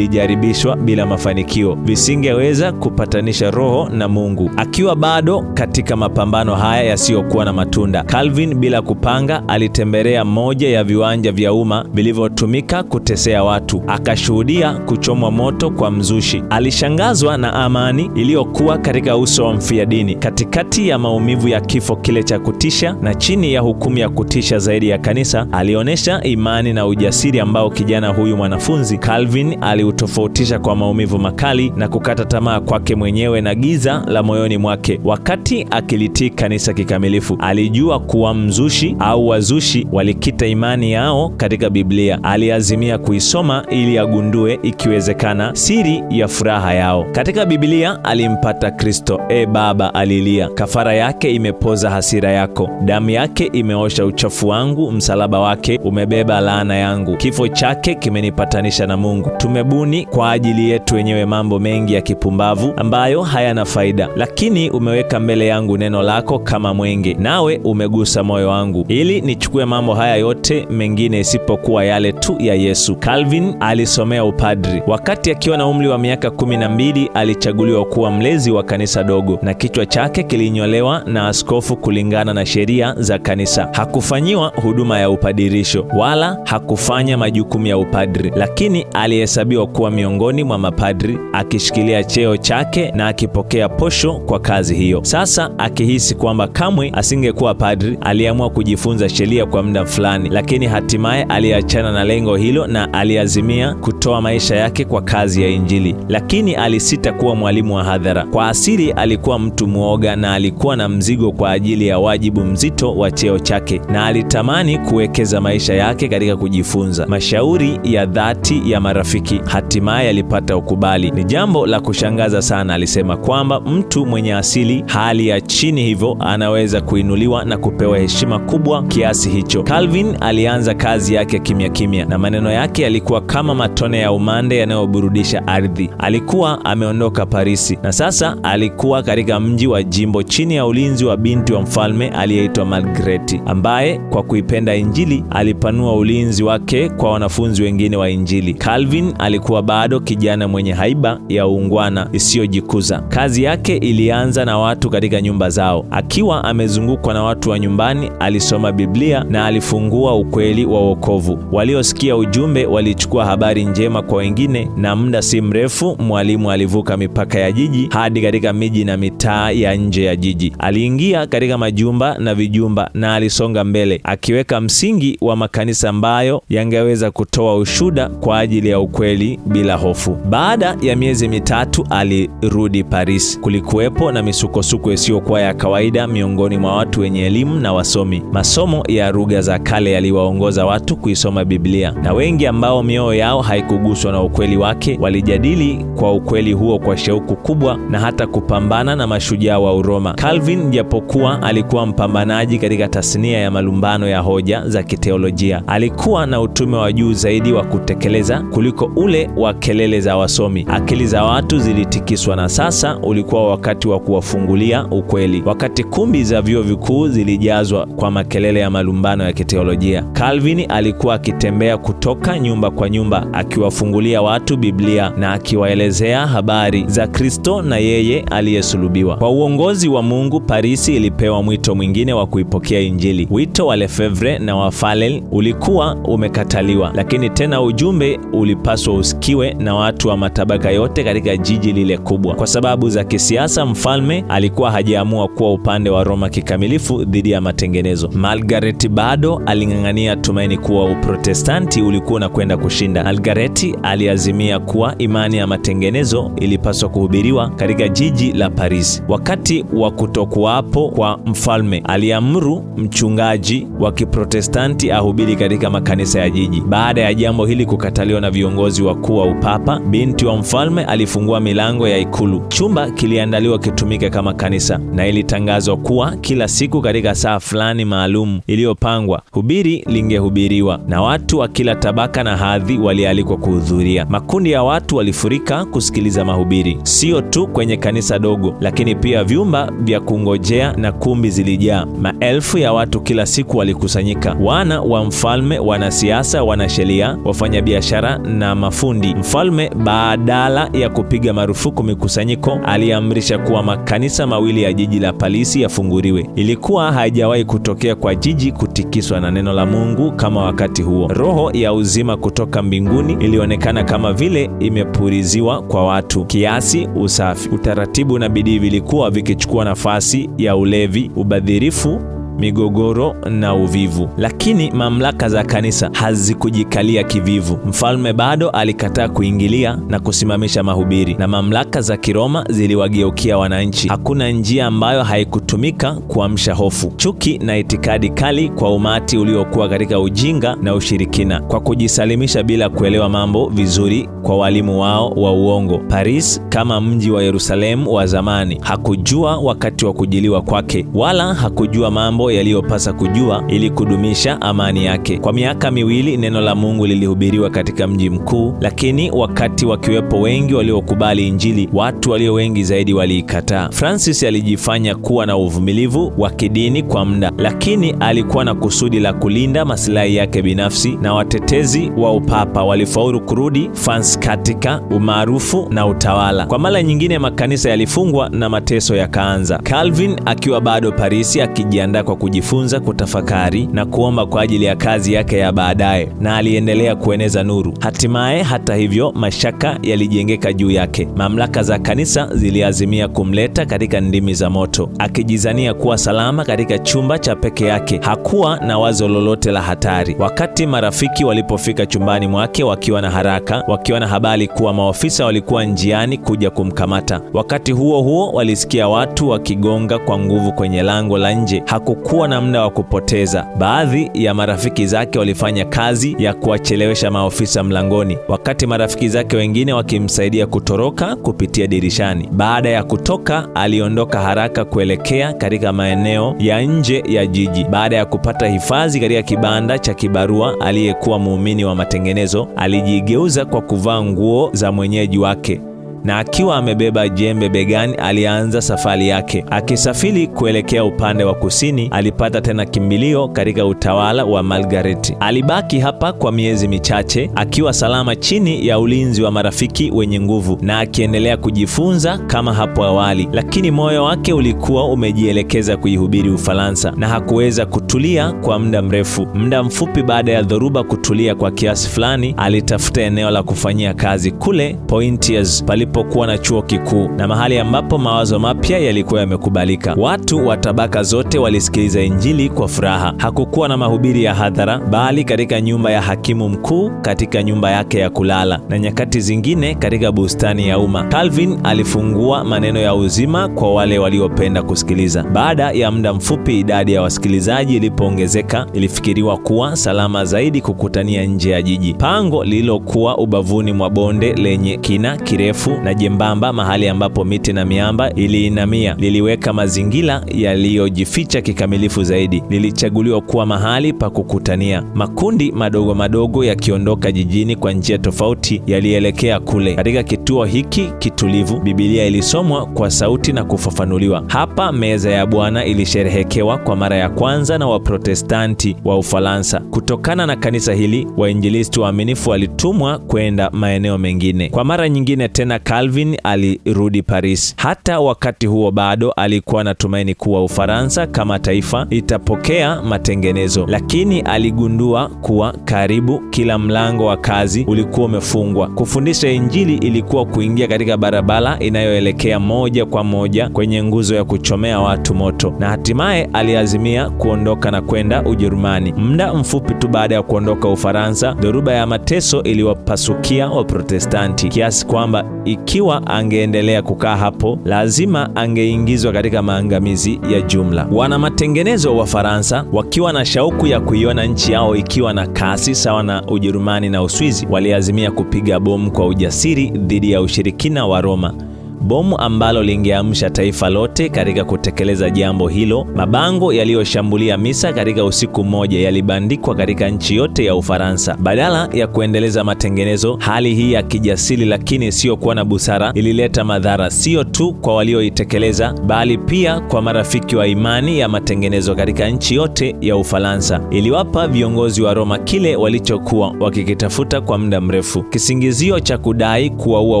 S1: vilijaribishwa bila mafanikio. Visingeweza kupatanisha roho na Mungu. Akiwa bado katika mapambano haya yasiyokuwa na matunda, Calvin bila kupanga alitembelea moja ya viwanja vya umma vilivyotumika kutesea watu. Akashuhudia kuchomwa moto kwa mzushi. Alishangazwa na amani iliyokuwa katika uso wa mfia dini. Katikati ya maumivu ya kifo kile cha kutisha na chini ya hukumu ya kutisha zaidi ya kanisa, alionyesha imani na ujasiri ambao kijana huyu mwanafunzi Calvin aliutofautisha kwa maumivu makali na kukata tamaa kwake mwenyewe na giza la moyoni mwake. Wakati akilitii kanisa kikamilifu, alijua kuwa mzushi au wazushi walikita imani yao katika Biblia. Aliazimia kuisoma ili agundue, ikiwezekana, siri ya furaha yao. Katika Biblia alimpata Kristo. Baba, alilia, kafara yake yake imepoza hasira yako. Damu yake imeosha uchafu wangu, msalaba wake umebeba laana yangu. Kifo chake kimenipatanisha na Mungu. Tumebuni kwa ajili yetu wenyewe mambo mengi ya kipumbavu ambayo hayana faida, lakini umeweka mbele yangu neno lako kama mwenge, nawe umegusa moyo wangu ili nichukue mambo haya yote mengine isipokuwa yale tu ya Yesu. Calvin alisomea upadri. Wakati akiwa na umri wa miaka 12 alichaguliwa kuwa mlezi wa kanisa dogo, na kichwa chake kilinyolewa na askofu kulingana na sheria za kanisa. Hakufanyiwa huduma ya upadirisho wala hakufanya majukumu ya upadri, lakini alihesabiwa kuwa miongoni mwa mapadri, akishikilia cheo chake na akipokea posho kwa kazi hiyo. Sasa akihisi kwamba kamwe asingekuwa padri, aliamua kujifunza sheria kwa muda fulani, lakini hatimaye aliachana na lengo hilo na aliazimia kutoa maisha yake kwa kazi ya Injili. Lakini alisita kuwa mwalimu wa hadhara. Kwa asili alikuwa mtu muoga na alikuwa na mzigo kwa ajili ya wajibu mzito wa cheo chake, na alitamani kuwekeza maisha yake katika kujifunza. Mashauri ya dhati ya marafiki hatimaye alipata ukubali. Ni jambo la kushangaza sana, alisema, kwamba mtu mwenye asili hali ya chini hivyo anaweza kuinuliwa na kupewa heshima kubwa kiasi hicho. Calvin alianza kazi yake kimya kimya, na maneno yake yalikuwa kama matone ya umande yanayoburudisha ardhi. Alikuwa ameondoka Parisi na sasa alikuwa katika mji wa jimbo chini ya ulinzi wa binti wa mfalme aliyeitwa Margaret, ambaye kwa kuipenda Injili alipanua ulinzi wake kwa wanafunzi wengine wa Injili. Calvin alikuwa bado kijana mwenye haiba ya uungwana isiyojikuza. Kazi yake ilianza na watu katika nyumba zao. Akiwa amezungukwa na watu wa nyumbani, alisoma Biblia na alifungua ukweli wa wokovu. Waliosikia ujumbe walichukua habari njema kwa wengine, na muda si mrefu mwalimu alivuka mipaka ya jiji hadi katika miji na mitaa ya nje ya jiji. Aliingia katika majumba na vijumba na alisonga mbele, akiweka msingi wa makanisa ambayo yangeweza kutoa ushuhuda kwa ajili ya ukweli bila hofu. Baada ya miezi mitatu alirudi Paris. Kulikuwepo na misukosuko isiyokuwa ya kawaida miongoni mwa watu wenye elimu na wasomi. Masomo ya lugha za kale yaliwaongoza watu kuisoma Biblia, na wengi ambao mioyo yao haikuguswa na ukweli wake walijadili kwa ukweli huo kwa shauku kubwa na hata kupambana na mashujaa wa Uroma. Calvin, japokuwa alikuwa mpambanaji katika tasnia ya malumbano ya hoja za kiteolojia, alikuwa na utume wa juu zaidi wa kutekeleza kuliko ule wa kelele za wasomi. Akili za watu zilitikiswa, na sasa ulikuwa wakati wa kuwafungulia ukweli. Wakati kumbi za vyuo vikuu zilijazwa kwa makelele ya malumbano ya kiteolojia, Calvin alikuwa akitembea kutoka nyumba kwa nyumba akiwafungulia watu Biblia na akiwaelezea habari za Kristo na yeye aliyesulubiwa. Kwa uongozi wa Mungu, Parisi ilipewa mwito mwingine wa kuipokea Injili. Wito wa Lefebvre na wa Falel ulikuwa umekataliwa, lakini tena ujumbe ulipaswa usikiwe na watu wa matabaka yote katika jiji lile kubwa. Kwa sababu za kisiasa, mfalme alikuwa hajaamua kuwa upande wa Roma kikamilifu dhidi ya matengenezo. Margaret bado aling'ang'ania tumaini kuwa Uprotestanti ulikuwa unakwenda kushinda. Margaret aliazimia kuwa imani ya matengenezo ilipaswa kuhubiriwa katika jiji la Paris. Wakati wa kutokuwapo kwa mfalme, aliamuru mchungaji wa Kiprotestanti ahubiri katika makanisa ya jiji. Baada ya jambo hili kukataliwa na viongozi wakuu wa upapa, binti wa mfalme alifungua milango ya ikulu. Chumba kiliandaliwa kitumike kama kanisa, na ilitangazwa kuwa kila siku katika saa fulani maalum iliyopangwa, hubiri lingehubiriwa, na watu wa kila tabaka na hadhi walialikwa kuhudhuria. Makundi ya watu walifurika kusikiliza mahubiri, sio tu kwenye kanisa dogo, lakini pia vyumba vya kungojea na kumbi zilijaa. Maelfu ya watu kila siku walikusanyika: wana wa mfalme, wanasiasa, wanasheria, wafanyabiashara na mafundi. Mfalme, badala ya kupiga marufuku mikusanyiko, aliamrisha kuwa makanisa mawili ya jiji la Parisi yafunguliwe. Ilikuwa haijawahi kutokea kwa jiji kutikiswa na neno la Mungu kama wakati huo. Roho ya uzima kutoka mbinguni ilionekana kama vile imepuriziwa kwa watu. Kiasi, usafi, utaratibu na bidii vilikuwa vikichukua nafasi ya ulevi, ubadhirifu migogoro na uvivu. Lakini mamlaka za kanisa hazikujikalia kivivu. Mfalme bado alikataa kuingilia na kusimamisha mahubiri, na mamlaka za Kiroma ziliwageukia wananchi. Hakuna njia ambayo haikutumika kuamsha hofu, chuki na itikadi kali kwa umati uliokuwa katika ujinga na ushirikina. Kwa kujisalimisha bila kuelewa mambo vizuri kwa walimu wao wa uongo, Paris kama mji wa Yerusalemu wa zamani hakujua wakati wa kujiliwa kwake, wala hakujua mambo yaliyopasa kujua ili kudumisha amani yake. Kwa miaka miwili neno la Mungu lilihubiriwa katika mji mkuu, lakini wakati wakiwepo wengi waliokubali Injili, watu walio wengi zaidi waliikataa. Francis alijifanya kuwa na uvumilivu wa kidini kwa muda, lakini alikuwa na kusudi la kulinda maslahi yake binafsi, na watetezi wa upapa walifaulu kurudi France katika umaarufu na utawala. Kwa mara nyingine makanisa yalifungwa na mateso yakaanza. Calvin akiwa bado Paris akijiandaa kwa kujifunza, kutafakari na kuomba kwa ajili ya kazi yake ya baadaye, na aliendelea kueneza nuru. Hatimaye, hata hivyo, mashaka yalijengeka juu yake. Mamlaka za kanisa ziliazimia kumleta katika ndimi za moto. Akijizania kuwa salama katika chumba cha peke yake, hakuwa na wazo lolote la hatari. Wakati marafiki walipofika chumbani mwake wakiwa na haraka, wakiwa na habari kuwa maofisa walikuwa njiani kuja kumkamata. Wakati huo huo walisikia watu wakigonga kwa nguvu kwenye lango la nje. Hakukuwa na muda wa kupoteza. Baadhi ya marafiki zake walifanya kazi ya kuwachelewesha maofisa mlangoni, wakati marafiki zake wengine wakimsaidia kutoroka kupitia dirishani. Baada ya kutoka, aliondoka haraka kuelekea katika maeneo ya nje ya jiji. Baada ya kupata hifadhi katika kibanda cha kibarua aliyekuwa muumini wa matengenezo, alijigeuza kwa kuvaa nguo za mwenyeji wake, na akiwa amebeba jembe begani alianza safari yake. Akisafiri kuelekea upande wa kusini, alipata tena kimbilio katika utawala wa Margaret. Alibaki hapa kwa miezi michache akiwa salama chini ya ulinzi wa marafiki wenye nguvu, na akiendelea kujifunza kama hapo awali, lakini moyo wake ulikuwa umejielekeza kuihubiri Ufaransa, na hakuweza kutulia kwa muda mrefu. Muda mfupi baada ya dhoruba kutulia kwa kiasi fulani, alitafuta eneo la kufanyia kazi kule Poitiers palipokuwa na chuo kikuu, na mahali ambapo mawazo mapya yalikuwa yamekubalika. Watu wa tabaka zote walisikiliza Injili kwa furaha. Hakukuwa na mahubiri ya hadhara, bali katika nyumba ya hakimu mkuu, katika nyumba yake ya kulala, na nyakati zingine katika bustani ya umma. Calvin alifungua maneno ya uzima kwa wale waliopenda kusikiliza. Baada ya muda mfupi, idadi ya wasikilizaji ilipoongezeka, ilifikiriwa kuwa salama zaidi kukutania nje ya jiji. Pango lililokuwa ubavuni mwa bonde lenye kina kirefu na jembamba, mahali ambapo miti na miamba iliinamia, liliweka mazingira yaliyojificha kikamilifu zaidi. Lilichaguliwa kuwa mahali pa kukutania. Makundi madogo madogo yakiondoka jijini kwa njia tofauti yalielekea kule. Katika kituo hiki kitulivu, Biblia ilisomwa kwa sauti na kufafanuliwa. Hapa meza ya Bwana ilisherehekewa kwa mara ya kwanza na Waprotestanti wa Ufaransa. Kutokana na kanisa hili, wainjilisti waaminifu walitumwa kwenda maeneo mengine. Kwa mara nyingine tena Calvin alirudi Paris. Hata wakati huo bado alikuwa na tumaini kuwa Ufaransa kama taifa itapokea matengenezo, lakini aligundua kuwa karibu kila mlango wa kazi ulikuwa umefungwa. Kufundisha Injili ilikuwa kuingia katika barabara inayoelekea moja kwa moja kwenye nguzo ya kuchomea watu moto, na hatimaye aliazimia kuondoka na kwenda Ujerumani. Muda mfupi tu baada ya kuondoka Ufaransa, dhoruba ya mateso iliwapasukia Waprotestanti kiasi kwamba ikiwa angeendelea kukaa hapo, lazima angeingizwa katika maangamizi ya jumla. Wana matengenezo wa Faransa, wakiwa na shauku ya kuiona nchi yao ikiwa na kasi sawa na Ujerumani na Uswizi, waliazimia kupiga bomu kwa ujasiri dhidi ya ushirikina wa Roma. Bomu ambalo lingeamsha taifa lote katika kutekeleza jambo hilo. Mabango yaliyoshambulia misa katika usiku mmoja yalibandikwa katika nchi yote ya Ufaransa. Badala ya kuendeleza matengenezo, hali hii ya kijasiri lakini sio kuwa na busara ilileta madhara sio tu kwa walioitekeleza, bali pia kwa marafiki wa imani ya matengenezo katika nchi yote ya Ufaransa. Iliwapa viongozi wa Roma kile walichokuwa wakikitafuta kwa muda mrefu: kisingizio cha kudai kuwaua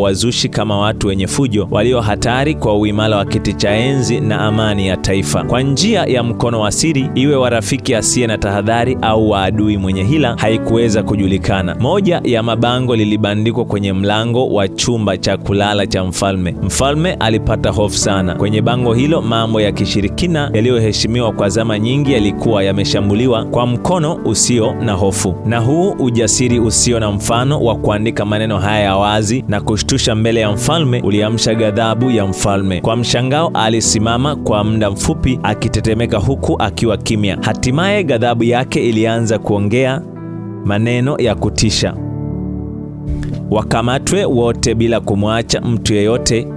S1: wazushi kama watu wenye fujo. hivyo walio hatari kwa uimara wa kiti cha enzi na amani ya taifa. Kwa njia ya mkono wa siri, iwe wa rafiki asiye na tahadhari au wa adui mwenye hila, haikuweza kujulikana. Moja ya mabango lilibandikwa kwenye mlango wa chumba cha kulala cha mfalme. Mfalme alipata hofu sana. Kwenye bango hilo, mambo ya kishirikina yaliyoheshimiwa kwa zama nyingi yalikuwa yameshambuliwa kwa mkono usio na hofu. Na huu ujasiri usio na mfano wa kuandika maneno haya ya wazi na kushtusha mbele ya mfalme uliamsha ghadhabu ya mfalme. Kwa mshangao, alisimama kwa muda mfupi akitetemeka huku akiwa kimya. Hatimaye ghadhabu yake ilianza kuongea maneno ya kutisha: wakamatwe wote bila kumwacha mtu yeyote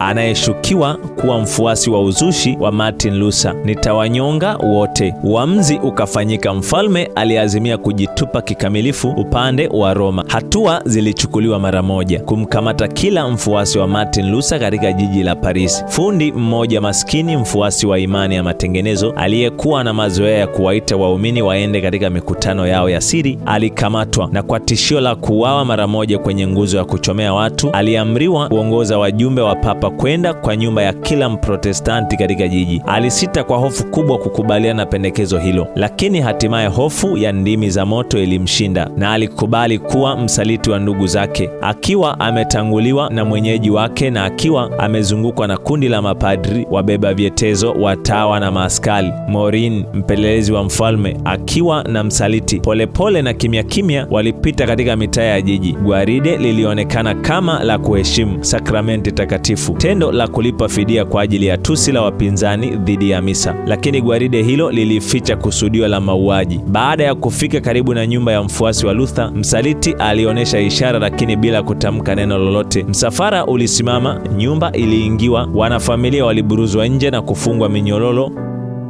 S1: anayeshukiwa kuwa mfuasi wa uzushi wa Martin Luther. Nitawanyonga wote. Uamuzi ukafanyika. Mfalme aliazimia kujitupa kikamilifu upande wa Roma. Hatua zilichukuliwa mara moja kumkamata kila mfuasi wa Martin Luther katika jiji la Paris. Fundi mmoja maskini, mfuasi wa imani ya matengenezo, aliyekuwa na mazoea ya kuwaita waumini waende katika mikutano yao ya siri, alikamatwa na kwa tishio la kuuawa mara moja kwenye nguzo ya kuchomea watu, aliamriwa kuongoza wajumbe wa Papa kwenda kwa nyumba ya kila Mprotestanti katika jiji. Alisita kwa hofu kubwa kukubaliana na pendekezo hilo, lakini hatimaye hofu ya ndimi za moto ilimshinda na alikubali kuwa msaliti wa ndugu zake. Akiwa ametanguliwa na mwenyeji wake na akiwa amezungukwa na kundi la mapadri, wabeba vyetezo, watawa na maaskari, Morin, mpelelezi wa mfalme, akiwa na msaliti, polepole na kimya kimya walipita katika mitaa ya jiji. Gwaride lilionekana kama la kuheshimu sakramenti takatifu, tendo la kulipa fidia kwa ajili ya tusi la wapinzani dhidi ya misa. Lakini gwaride hilo lilificha kusudio la mauaji. Baada ya kufika karibu na nyumba ya mfuasi wa Luther, msaliti alionyesha ishara lakini bila kutamka neno lolote. Msafara ulisimama, nyumba iliingiwa, wanafamilia waliburuzwa nje na kufungwa minyororo,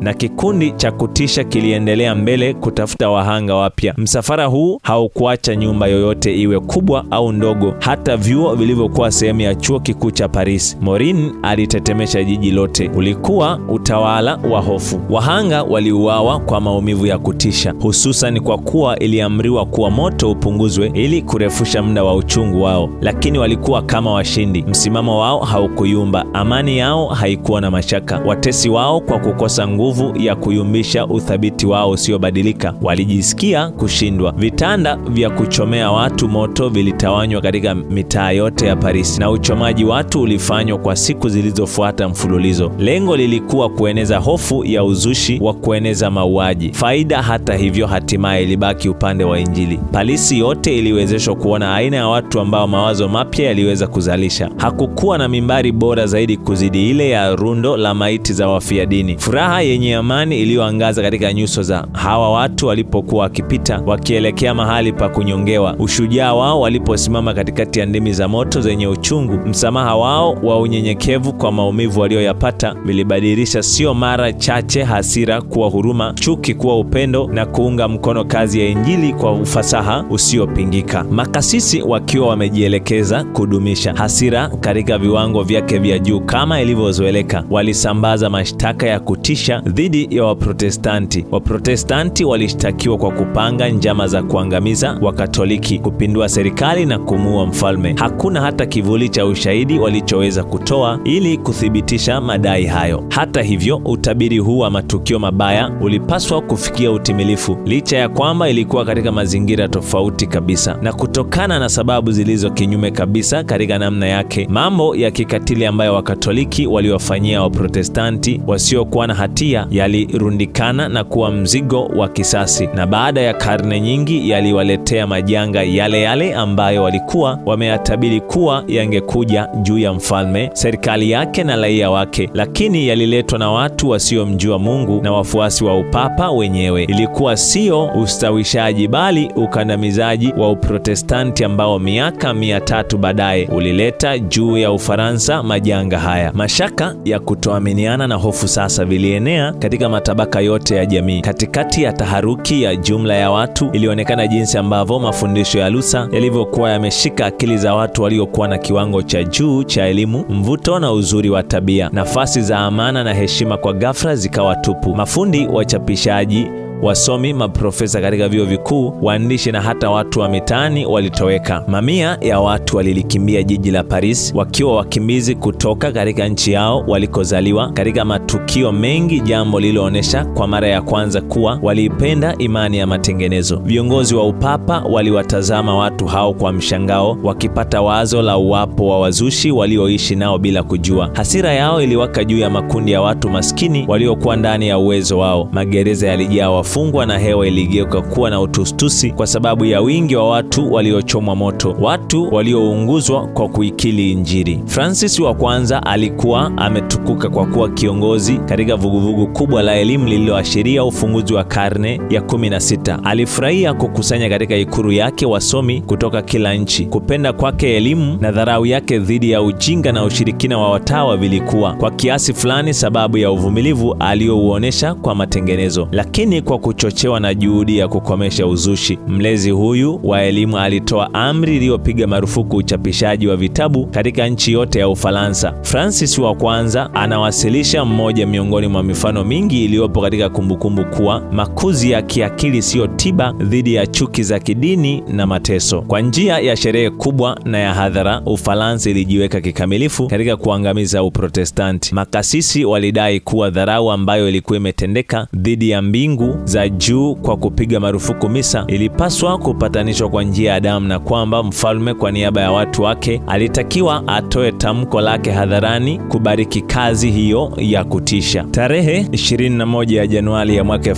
S1: na kikundi cha kutisha kiliendelea mbele kutafuta wahanga wapya. Msafara huu haukuacha nyumba yoyote, iwe kubwa au ndogo, hata vyuo vilivyokuwa sehemu ya chuo kikuu cha Paris. Morin alitetemesha jiji lote. Ulikuwa utawala wa hofu. Wahanga waliuawa kwa maumivu ya kutisha, hususan kwa kuwa iliamriwa kuwa moto upunguzwe ili kurefusha muda wa uchungu wao. Lakini walikuwa kama washindi. Msimamo wao haukuyumba, amani yao haikuwa na mashaka. Watesi wao, kwa kukosa nguvu ya kuyumbisha uthabiti wao usiobadilika, walijisikia kushindwa. Vitanda vya kuchomea watu moto vilitawanywa katika mitaa yote ya Paris, na uchomaji watu ulifanywa kwa siku zilizofuata mfululizo. Lengo lilikuwa kueneza hofu ya uzushi wa kueneza mauaji. Faida, hata hivyo, hatimaye ilibaki upande wa Injili. Paris yote iliwezeshwa kuona aina ya watu ambao mawazo mapya yaliweza kuzalisha. Hakukuwa na mimbari bora zaidi kuzidi ile ya rundo la maiti za wafia dini. Furaha yenye amani iliyoangaza katika nyuso za hawa watu walipokuwa wakipita wakielekea mahali pa kunyongewa. Ushujaa wao waliposimama katikati ya ndimi za moto zenye uchungu. Msamaha wao wa unyenyekevu kwa maumivu walioyapata vilibadilisha sio mara chache hasira kuwa huruma, chuki kuwa upendo, na kuunga mkono kazi ya Injili kwa ufasaha usiopingika. Makasisi wakiwa wamejielekeza kudumisha hasira katika viwango vyake vya juu kama ilivyozoeleka, walisambaza mashtaka ya kutisha dhidi ya Waprotestanti. Waprotestanti walishtakiwa kwa kupanga njama za kuangamiza Wakatoliki, kupindua serikali na kumuua mfalme. Hakuna hata kivuli cha ushahidi walichoweza kutoa ili kuthibitisha madai hayo. Hata hivyo, utabiri huu wa matukio mabaya ulipaswa kufikia utimilifu, licha ya kwamba ilikuwa katika mazingira tofauti kabisa na kutokana na sababu zilizo kinyume kabisa katika namna yake. Mambo ya kikatili ambayo Wakatoliki waliwafanyia Waprotestanti wasiokuwa na hatia yalirundikana na kuwa mzigo wa kisasi, na baada ya karne nyingi yaliwaletea majanga yale yale ambayo walikuwa wameyatabiri kuwa yangekuja juu ya mfalme, serikali yake na raia wake, lakini yaliletwa na watu wasiomjua Mungu na wafuasi wa upapa wenyewe. Ilikuwa sio ustawishaji bali ukandamizaji wa Uprotestanti ambao miaka 300 baadaye ulileta juu ya Ufaransa majanga haya. Mashaka ya kutoaminiana na hofu sasa vilienea katika matabaka yote ya jamii. Katikati ya taharuki ya jumla ya watu, ilionekana jinsi ambavyo mafundisho ya Luther yalivyokuwa yameshika akili za watu waliokuwa na kiwango cha juu cha elimu, mvuto na uzuri wa tabia. Nafasi za amana na heshima kwa ghafla zikawa tupu. Mafundi wachapishaji wasomi, maprofesa katika vyuo vikuu, waandishi na hata watu wa mitaani walitoweka. Mamia ya watu walilikimbia jiji la Paris wakiwa wakimbizi kutoka katika nchi yao walikozaliwa, katika matukio mengi, jambo lililoonyesha kwa mara ya kwanza kuwa waliipenda imani ya matengenezo. Viongozi wa upapa waliwatazama watu hao kwa mshangao, wakipata wazo la uwapo wa wazushi walioishi nao bila kujua. Hasira yao iliwaka juu ya makundi ya watu maskini waliokuwa ndani ya uwezo wao. Magereza yalijaa wafungwa na hewa iligeuka kuwa na utustusi kwa sababu ya wingi wa watu waliochomwa moto, watu waliounguzwa kwa kuikili Injili. Francis wa kwanza alikuwa ametukuka kwa kuwa kiongozi katika vuguvugu kubwa la elimu lililoashiria ufunguzi wa karne ya 16. Alifurahia kukusanya katika ikulu yake wasomi kutoka kila nchi. Kupenda kwake elimu na dharau yake dhidi ya ujinga na ushirikina wa watawa vilikuwa kwa kiasi fulani sababu ya uvumilivu aliouonesha kwa matengenezo. Lakini kwa kuchochewa na juhudi ya kukomesha uzushi, mlezi huyu wa elimu alitoa amri iliyopiga marufuku uchapishaji wa vitabu katika nchi yote ya Ufaransa. Francis wa kwanza anawasilisha mmoja miongoni mwa mifano mingi iliyopo katika kumbukumbu kuwa makuzi ya kiakili siyo tiba dhidi ya chuki za kidini na mateso. Kwa njia ya sherehe kubwa na ya hadhara, Ufaransa ilijiweka kikamilifu katika kuangamiza Uprotestanti. Makasisi walidai kuwa dharau ambayo ilikuwa imetendeka dhidi ya mbingu za juu kwa kupiga marufuku misa ilipaswa kupatanishwa kwa njia ya damu, na kwamba mfalme kwa niaba ya watu wake alitakiwa atoe tamko lake hadharani kubariki kazi hiyo ya kutisha. Tarehe 21 ya Januari ya mwaka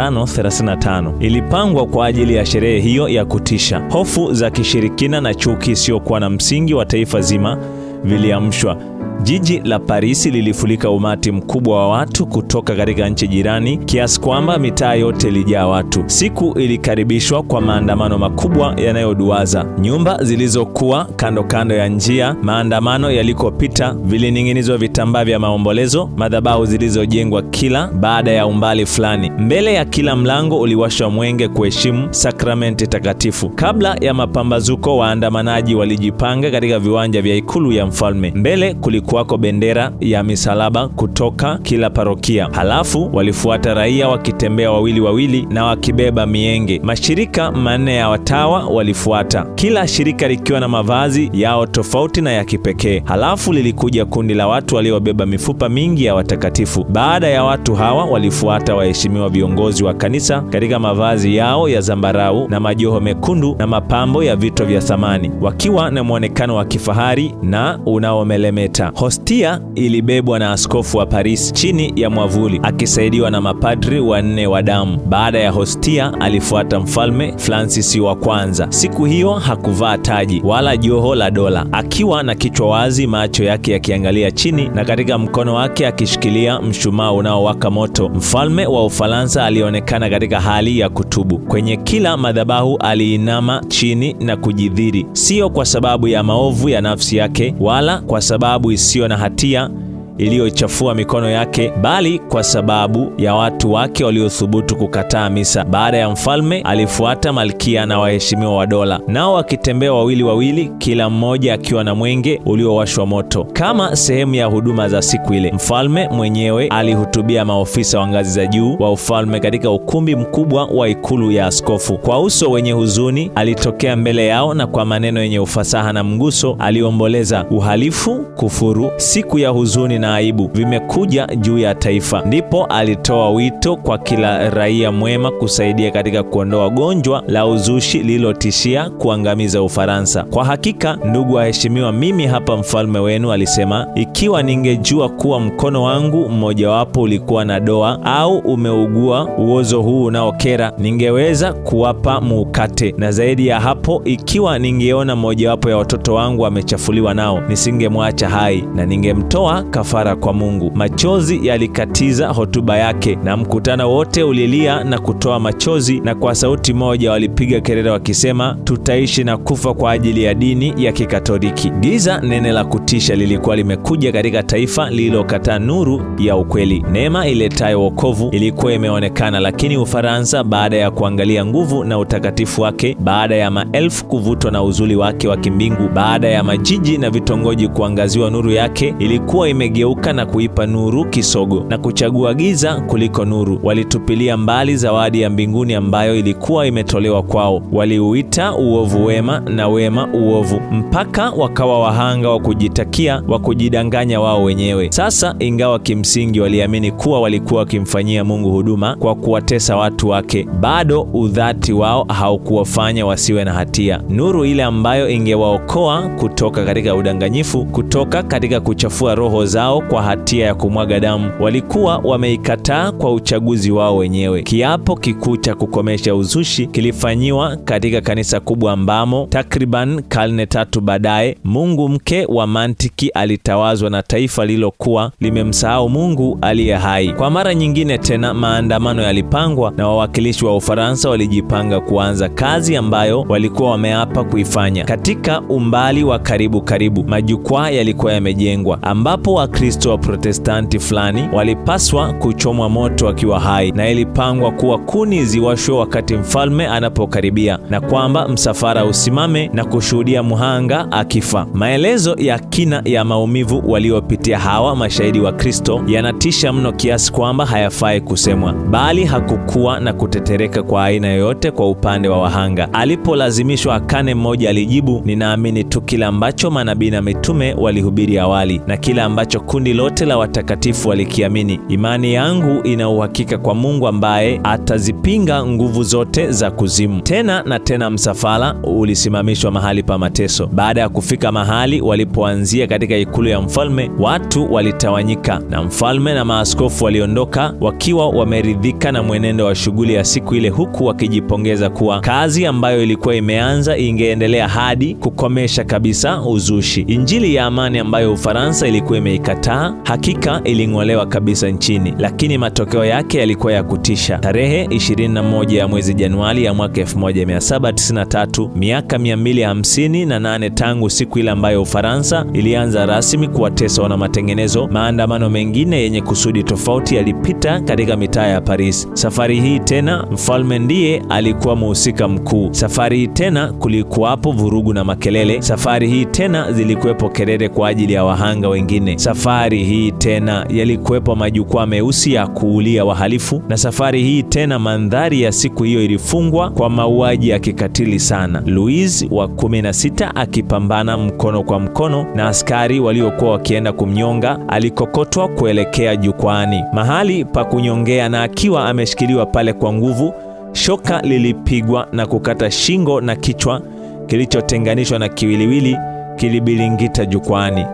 S1: 1535 ilipangwa kwa ajili ya sherehe hiyo ya kutisha. Hofu za kishirikina na chuki isiyokuwa na msingi wa taifa zima viliamshwa. Jiji la Paris lilifurika umati mkubwa wa watu kutoka katika nchi jirani kiasi kwamba mitaa yote ilijaa watu. Siku ilikaribishwa kwa maandamano makubwa yanayoduaza. Nyumba zilizokuwa kando kando ya njia maandamano yalikopita vilining'inizwa vitambaa vya maombolezo. Madhabahu zilizojengwa kila baada ya umbali fulani. Mbele ya kila mlango uliwashwa mwenge kuheshimu sakramenti takatifu. Kabla ya mapambazuko, waandamanaji walijipanga katika viwanja vya ikulu ya mfalme. Mbele kulikuwako bendera ya misalaba kutoka kila parokia. Halafu walifuata raia wakitembea wawili wawili na wakibeba mienge. Mashirika manne ya watawa walifuata, kila shirika likiwa na mavazi yao tofauti na ya kipekee. Halafu lilikuja kundi la watu waliobeba mifupa mingi ya watakatifu. Baada ya watu hawa walifuata waheshimiwa viongozi wa kanisa katika mavazi yao ya zambarau na majoho mekundu na mapambo ya vito vya thamani, wakiwa na muonekano wa kifahari na unaomelemeta. Hostia ilibebwa na askofu wa Paris chini ya mwavuli akisaidiwa na mapadri wanne wa damu. Baada ya hostia alifuata mfalme Francis wa kwanza. Siku hiyo hakuvaa taji wala joho la dola, akiwa na kichwa wazi, macho yake yakiangalia chini na katika mkono wake akishikilia mshumaa unaowaka moto. Mfalme wa Ufaransa alionekana katika hali ya kutubu. Kwenye kila madhabahu aliinama chini na kujidhiri, sio kwa sababu ya maovu ya nafsi yake wala kwa sababu isiyo na hatia iliyochafua mikono yake, bali kwa sababu ya watu wake waliothubutu kukataa misa. Baada ya mfalme alifuata malkia na waheshimiwa wa dola, nao wakitembea wawili wawili, kila mmoja akiwa na mwenge uliowashwa moto. Kama sehemu ya huduma za siku ile, mfalme mwenyewe alihutubia maofisa wa ngazi za juu wa ufalme katika ukumbi mkubwa wa ikulu ya askofu. Kwa uso wenye huzuni alitokea mbele yao na kwa maneno yenye ufasaha na mguso aliomboleza, uhalifu, kufuru, siku ya huzuni na aibu vimekuja juu ya taifa. Ndipo alitoa wito kwa kila raia mwema kusaidia katika kuondoa gonjwa la uzushi lililotishia kuangamiza Ufaransa. Kwa hakika, ndugu waheshimiwa, mimi hapa mfalme wenu, alisema, ikiwa ningejua kuwa mkono wangu mmojawapo ulikuwa na doa au umeugua uozo huu unaokera, ningeweza kuwapa mukate, na zaidi ya hapo, ikiwa ningeona mmojawapo ya watoto wangu amechafuliwa nao, nisingemwacha hai na ningemtoa kafara kwa Mungu. Machozi yalikatiza hotuba yake na mkutano wote ulilia na kutoa machozi, na kwa sauti moja walipiga kelele wakisema, tutaishi na kufa kwa ajili ya dini ya Kikatoliki. Giza nene la kutisha lilikuwa limekuja katika taifa lililokataa nuru ya ukweli. Neema iletayo wokovu ilikuwa imeonekana, lakini Ufaransa, baada ya kuangalia nguvu na utakatifu wake, baada ya maelfu kuvutwa na uzuri wake wa kimbingu, baada ya majiji na vitongoji kuangaziwa nuru yake, ilikuwa imegeuka waligeuka na kuipa nuru kisogo na kuchagua giza kuliko nuru. Walitupilia mbali zawadi ya mbinguni ambayo ilikuwa imetolewa kwao. Waliuita uovu wema na wema uovu, mpaka wakawa wahanga wa kujitakia, wa kujidanganya wao wenyewe. Sasa ingawa kimsingi waliamini kuwa walikuwa wakimfanyia Mungu huduma kwa kuwatesa watu wake, bado udhati wao haukuwafanya wasiwe na hatia. Nuru ile ambayo ingewaokoa kutoka katika udanganyifu, kutoka katika kuchafua roho zao kwa hatia ya kumwaga damu, walikuwa wameikataa kwa uchaguzi wao wenyewe. Kiapo kikuu cha kukomesha uzushi kilifanyiwa katika kanisa kubwa ambamo takriban karne 3 baadaye mungu mke wa mantiki alitawazwa na taifa lilokuwa limemsahau Mungu aliye hai. Kwa mara nyingine tena maandamano yalipangwa na wawakilishi wa Ufaransa walijipanga kuanza kazi ambayo walikuwa wameapa kuifanya. Katika umbali wa karibu majukwaa yalikuwa yamejengwa ambapo Wakristo wa Protestanti fulani walipaswa kuchomwa moto wakiwa hai, na ilipangwa kuwa kuni ziwashwe wakati mfalme anapokaribia, na kwamba msafara usimame na kushuhudia mhanga akifa. Maelezo ya kina ya maumivu waliopitia hawa mashahidi wa Kristo yanatisha mno kiasi kwamba hayafai kusemwa, bali hakukuwa na kutetereka kwa aina yoyote kwa upande wa wahanga. Alipolazimishwa akane, mmoja alijibu, ninaamini tu kila ambacho manabii na mitume walihubiri awali na kila ambacho kundi lote la watakatifu walikiamini. Imani yangu ina uhakika kwa Mungu ambaye atazipinga nguvu zote za kuzimu. Tena na tena msafara ulisimamishwa mahali pa mateso. Baada ya kufika mahali walipoanzia katika ikulu ya mfalme, watu walitawanyika na mfalme na maaskofu waliondoka wakiwa wameridhika na mwenendo wa shughuli ya siku ile, huku wakijipongeza kuwa kazi ambayo ilikuwa imeanza ingeendelea hadi kukomesha kabisa uzushi. Injili ya amani ambayo Ufaransa ilikuwa imeikataa hakika iling'olewa kabisa nchini, lakini matokeo yake yalikuwa ya kutisha. Tarehe 21 ya mwezi Januari ya mwaka 1793, miaka 258 tangu siku ile ambayo Ufaransa ilianza rasmi kuwatesa wana matengenezo, maandamano mengine yenye kusudi tofauti yalipita katika mitaa ya Paris. Safari hii tena mfalme ndiye alikuwa mhusika mkuu. Safari hii tena kulikuwapo vurugu na makelele. Safari hii tena zilikuwepo kelele kwa ajili ya wahanga wengine. Safari hii tena yalikuwepo majukwaa meusi ya kuulia wahalifu, na safari hii tena mandhari ya siku hiyo ilifungwa kwa mauaji ya kikatili sana. Louis wa 16 akipambana mkono kwa mkono na askari waliokuwa wakienda kumnyonga, alikokotwa kuelekea jukwani, mahali pa kunyongea, na akiwa ameshikiliwa pale kwa nguvu, shoka lilipigwa na kukata shingo na kichwa kilichotenganishwa na kiwiliwili kilibilingita jukwani.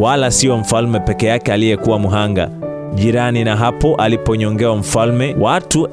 S1: Wala sio mfalme peke yake aliyekuwa mhanga. Jirani na hapo aliponyongewa mfalme, watu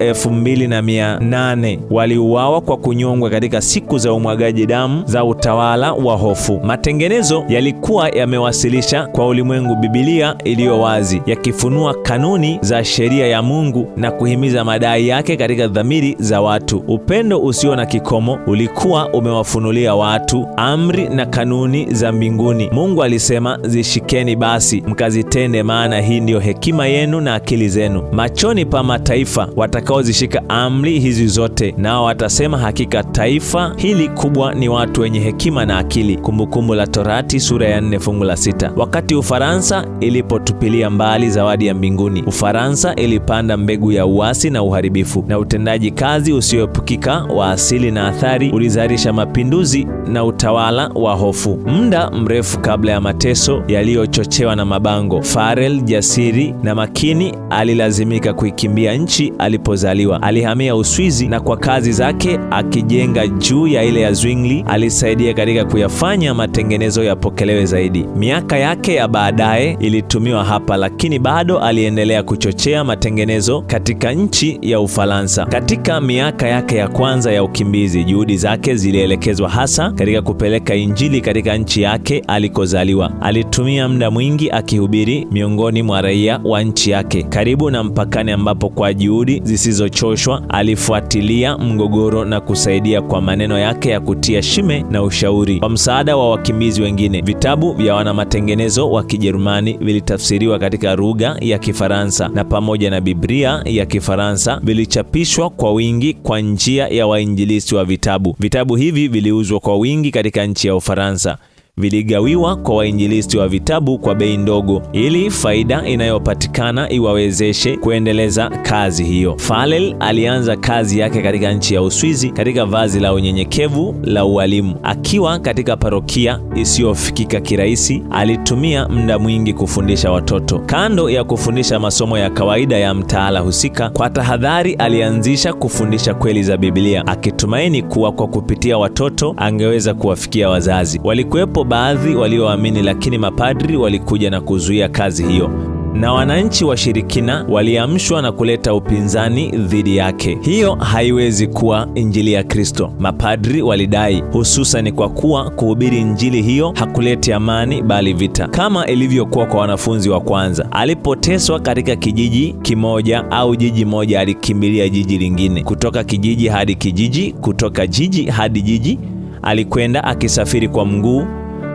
S1: 2800 waliuawa kwa kunyongwa katika siku za umwagaji damu za utawala wa hofu. Matengenezo yalikuwa yamewasilisha kwa ulimwengu Biblia iliyo wazi, yakifunua kanuni za sheria ya Mungu na kuhimiza madai yake katika dhamiri za watu. Upendo usio na kikomo ulikuwa umewafunulia watu amri na kanuni za mbinguni. Mungu alisema, zishikeni basi mkazitende, maana hii ndiyo hekima yenu na akili zenu. Machoni pa mataifa watakaozishika amri hizi zote, nao watasema, hakika taifa hili kubwa ni watu wenye hekima na akili. Kumbukumbu la Torati sura ya 4 fungu la 6. Wakati Ufaransa ilipotupilia mbali zawadi ya mbinguni, Ufaransa ilipanda mbegu ya uasi na uharibifu, na utendaji kazi usioepukika wa asili na athari ulizalisha mapinduzi na utawala wa hofu. Muda mrefu kabla ya mateso yaliyochochewa na mabango, Farel jasiri na makini alilazimika kuikimbia nchi alipozaliwa. Alihamia Uswizi, na kwa kazi zake akijenga juu ya ile ya Zwingli alisaidia katika kuyafanya matengenezo yapokelewe zaidi. Miaka yake ya baadaye ilitumiwa hapa, lakini bado aliendelea kuchochea matengenezo katika nchi ya Ufaransa. Katika miaka yake ya kwanza ya ukimbizi, juhudi zake zilielekezwa hasa katika kupeleka Injili katika nchi yake alikozaliwa. Alitumia muda mwingi akihubiri miongoni mwa raia wa nchi yake, karibu na mpakani, ambapo kwa juhudi zisizochoshwa alifuatilia mgogoro na kusaidia kwa maneno yake ya kutia shime na ushauri. Kwa msaada wa wakimbizi wengine, vitabu vya wanamatengenezo wa Kijerumani vilitafsiriwa katika lugha ya Kifaransa, na pamoja na Biblia ya Kifaransa vilichapishwa kwa wingi kwa njia ya wainjilisti wa vitabu. Vitabu hivi viliuzwa kwa wingi katika nchi ya Ufaransa. viligawiwa kwa wainjilisti wa vitabu kwa bei ndogo ili faida inayopatikana iwawezeshe kuendeleza kazi hiyo. Farel alianza kazi yake katika nchi ya Uswizi katika vazi la unyenyekevu la ualimu. Akiwa katika parokia isiyofikika kirahisi, alitumia muda mwingi kufundisha watoto. Kando ya kufundisha masomo ya kawaida ya mtaala husika, kwa tahadhari alianzisha kufundisha kweli za Biblia, akitumaini kuwa kwa kupitia watoto angeweza kuwafikia wazazi. Walikuwepo baadhi walioamini, lakini mapadri walikuja na kuzuia kazi hiyo, na wananchi washirikina waliamshwa na kuleta upinzani dhidi yake. Hiyo haiwezi kuwa injili ya Kristo, mapadri walidai, hususan kwa kuwa kuhubiri injili hiyo hakuleti amani bali vita, kama ilivyokuwa kwa wanafunzi wa kwanza. Alipoteswa katika kijiji kimoja au jiji moja, alikimbilia jiji lingine, kutoka kijiji hadi kijiji, kutoka jiji hadi jiji. Alikwenda akisafiri kwa mguu,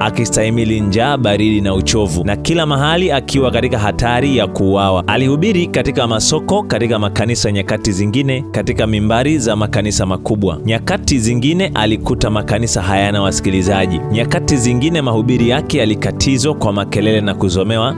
S1: akistahimili njaa, baridi na uchovu, na kila mahali akiwa katika hatari ya kuuawa. Alihubiri katika masoko, katika makanisa nyakati zingine, katika mimbari za makanisa makubwa. Nyakati zingine alikuta makanisa hayana wasikilizaji. Nyakati zingine mahubiri yake yalikatizwa kwa makelele na kuzomewa.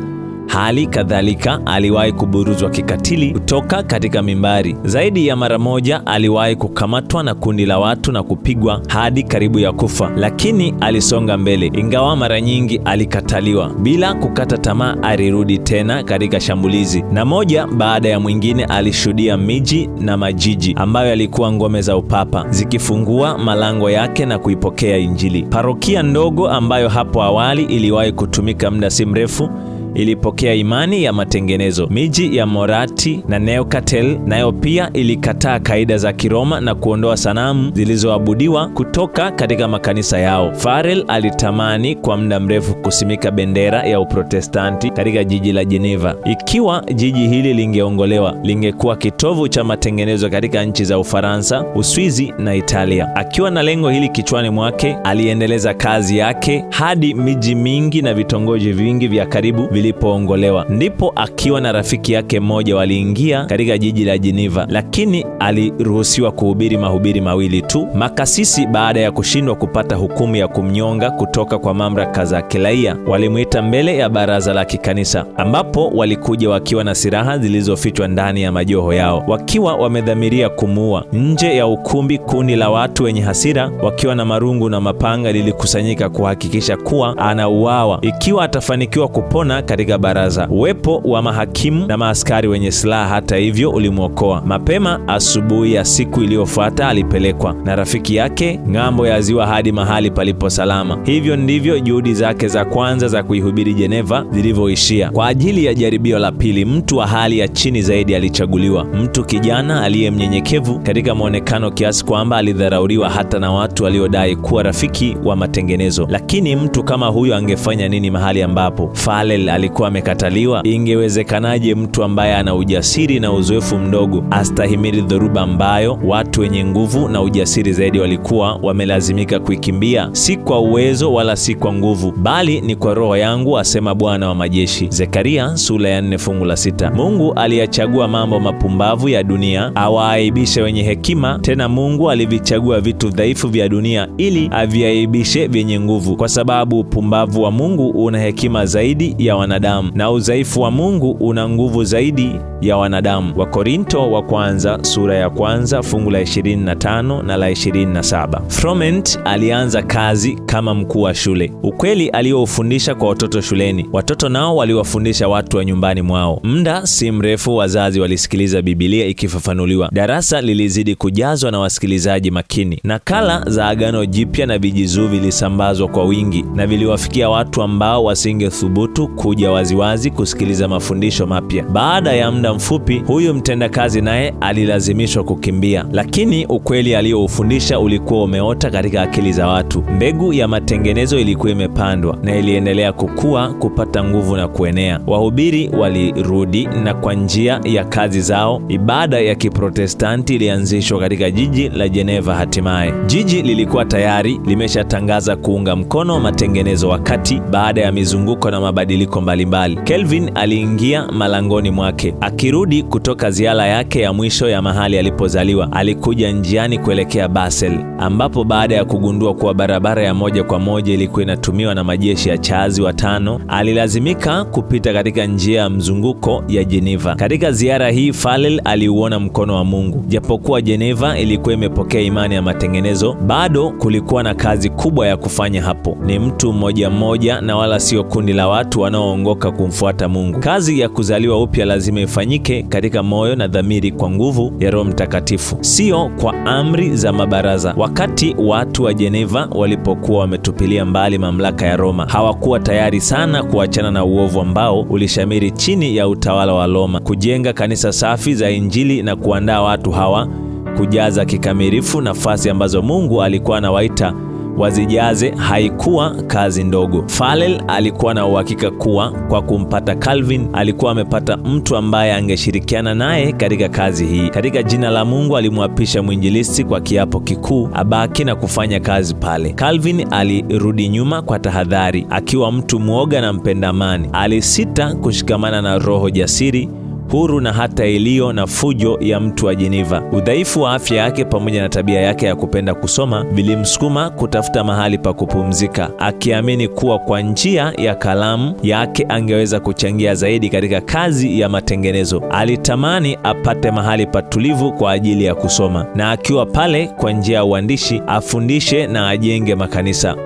S1: Hali kadhalika aliwahi kuburuzwa kikatili kutoka katika mimbari. Zaidi ya mara moja aliwahi kukamatwa na kundi la watu na kupigwa hadi karibu ya kufa, lakini alisonga mbele. Ingawa mara nyingi alikataliwa, bila kukata tamaa alirudi tena katika shambulizi, na moja baada ya mwingine alishuhudia miji na majiji ambayo yalikuwa ngome za upapa zikifungua malango yake na kuipokea Injili. Parokia ndogo ambayo hapo awali iliwahi kutumika muda si mrefu ilipokea imani ya matengenezo. Miji ya Morati na Neuchâtel nayo pia ilikataa kaida za Kiroma na kuondoa sanamu zilizoabudiwa kutoka katika makanisa yao. Farel alitamani kwa muda mrefu kusimika bendera ya Uprotestanti katika jiji la Geneva. Ikiwa jiji hili lingeongolewa, lingekuwa kitovu cha matengenezo katika nchi za Ufaransa, Uswizi na Italia. Akiwa na lengo hili kichwani mwake, aliendeleza kazi yake hadi miji mingi na vitongoji vingi vya karibu vilipoongolewa. Ndipo akiwa na rafiki yake mmoja waliingia katika jiji la Geneva, lakini aliruhusiwa kuhubiri mahubiri mawili tu. Makasisi, baada ya kushindwa kupata hukumu ya kumnyonga kutoka kwa mamlaka za kiraia, walimuita mbele ya baraza la kikanisa, ambapo walikuja wakiwa na silaha zilizofichwa ndani ya majoho yao, wakiwa wamedhamiria kumuua. Nje ya ukumbi, kundi la watu wenye hasira wakiwa na marungu na mapanga lilikusanyika kuhakikisha kuwa anauawa ikiwa atafanikiwa kupona katika baraza. Uwepo wa mahakimu na maaskari wenye silaha hata hivyo ulimwokoa. Mapema asubuhi ya siku iliyofuata alipelekwa na rafiki yake ng'ambo ya ziwa hadi mahali palipo salama. Hivyo ndivyo juhudi zake za kwanza za kuihubiri Geneva zilivyoishia. Kwa ajili ya jaribio la pili, mtu wa hali ya chini zaidi alichaguliwa, mtu kijana aliye mnyenyekevu katika muonekano kiasi kwamba alidharauliwa hata na watu waliodai kuwa rafiki wa matengenezo. Lakini mtu kama huyo angefanya nini mahali ambapo Farel alikuwa amekataliwa? Ingewezekanaje mtu ambaye ana ujasiri na uzoefu mdogo astahimili dhoruba ambayo watu wenye nguvu na ujasiri zaidi walikuwa wamelazimika kuikimbia? Si kwa uwezo wala si kwa nguvu, bali ni kwa Roho yangu, asema Bwana wa majeshi. Zekaria sura ya 4 fungu la 6. Mungu aliyachagua mambo mapumbavu ya dunia awaaibishe wenye hekima. Tena Mungu alivichagua vitu dhaifu vya dunia ili aviaibishe vyenye nguvu, kwa sababu upumbavu wa Mungu una hekima zaidi ya wanadamu na udhaifu wa Mungu una nguvu zaidi ya wanadamu. Wakorinto wa kwanza sura ya 1 fungu la 25 na la 27. Froment alianza kazi kama mkuu wa shule. Ukweli aliofundisha kwa watoto shuleni, watoto nao waliwafundisha watu wa nyumbani mwao. Muda si mrefu wazazi walisikiliza Biblia ikifafanuliwa. Darasa lilizidi kujazwa na wasikilizaji makini. Nakala za Agano Jipya na vijizuu vilisambazwa kwa wingi na viliwafikia watu ambao wasingethubutu kuja waziwazi kusikiliza mafundisho mapya. Baada ya muda mfupi, huyu mtendakazi naye alilazimishwa kukimbia, lakini ukweli alioufundisha ulikuwa umeota katika akili za watu. Mbegu ya matengenezo ilikuwa imepandwa na iliendelea kukua, kupata nguvu na kuenea. Wahubiri walirudi, na kwa njia ya kazi zao ibada ya Kiprotestanti ilianzishwa katika jiji la Geneva. Hatimaye jiji lilikuwa tayari limeshatangaza kuunga mkono matengenezo, wakati baada ya mizunguko na mabadiliko mbalimbali. Kelvin aliingia malangoni mwake. Akirudi kutoka ziara yake ya mwisho ya mahali alipozaliwa, alikuja njiani kuelekea Basel, ambapo baada ya kugundua kuwa barabara ya moja kwa moja ilikuwa inatumiwa na majeshi ya Charles V, alilazimika kupita katika njia ya mzunguko ya Geneva. Katika ziara hii Farel aliuona mkono wa Mungu. Japokuwa Geneva ilikuwa imepokea imani ya matengenezo, bado kulikuwa na kazi kubwa ya kufanya hapo. Ni mtu mmoja mmoja na wala sio kundi la watu wanaoongoka kumfuata Mungu. Kazi ya kuzaliwa upya lazima ifanyike katika moyo na dhamiri kwa nguvu ya Roho Mtakatifu, sio kwa amri za mabaraza. Wakati watu wa Geneva walipokuwa wametupilia mbali mamlaka ya Roma, hawakuwa tayari sana kuachana na uovu ambao ulishamiri chini ya utawala wa Roma. Kujenga kanisa safi za Injili na kuandaa watu hawa kujaza kikamilifu nafasi ambazo Mungu alikuwa anawaita wazijaze haikuwa kazi ndogo. Farel alikuwa na uhakika kuwa kwa kumpata Calvin alikuwa amepata mtu ambaye angeshirikiana naye katika kazi hii. Katika jina la Mungu alimwapisha mwinjilisti kwa kiapo kikuu abaki na kufanya kazi pale. Calvin alirudi nyuma kwa tahadhari, akiwa mtu mwoga na mpenda amani. Alisita kushikamana na roho jasiri, huru na hata iliyo na fujo ya mtu wa Geneva. Udhaifu wa afya yake pamoja na tabia yake ya kupenda kusoma vilimsukuma kutafuta mahali pa kupumzika, akiamini kuwa kwa njia ya kalamu yake angeweza kuchangia zaidi katika kazi ya matengenezo. Alitamani apate mahali patulivu kwa ajili ya kusoma, na akiwa pale kwa njia ya uandishi afundishe na ajenge makanisa.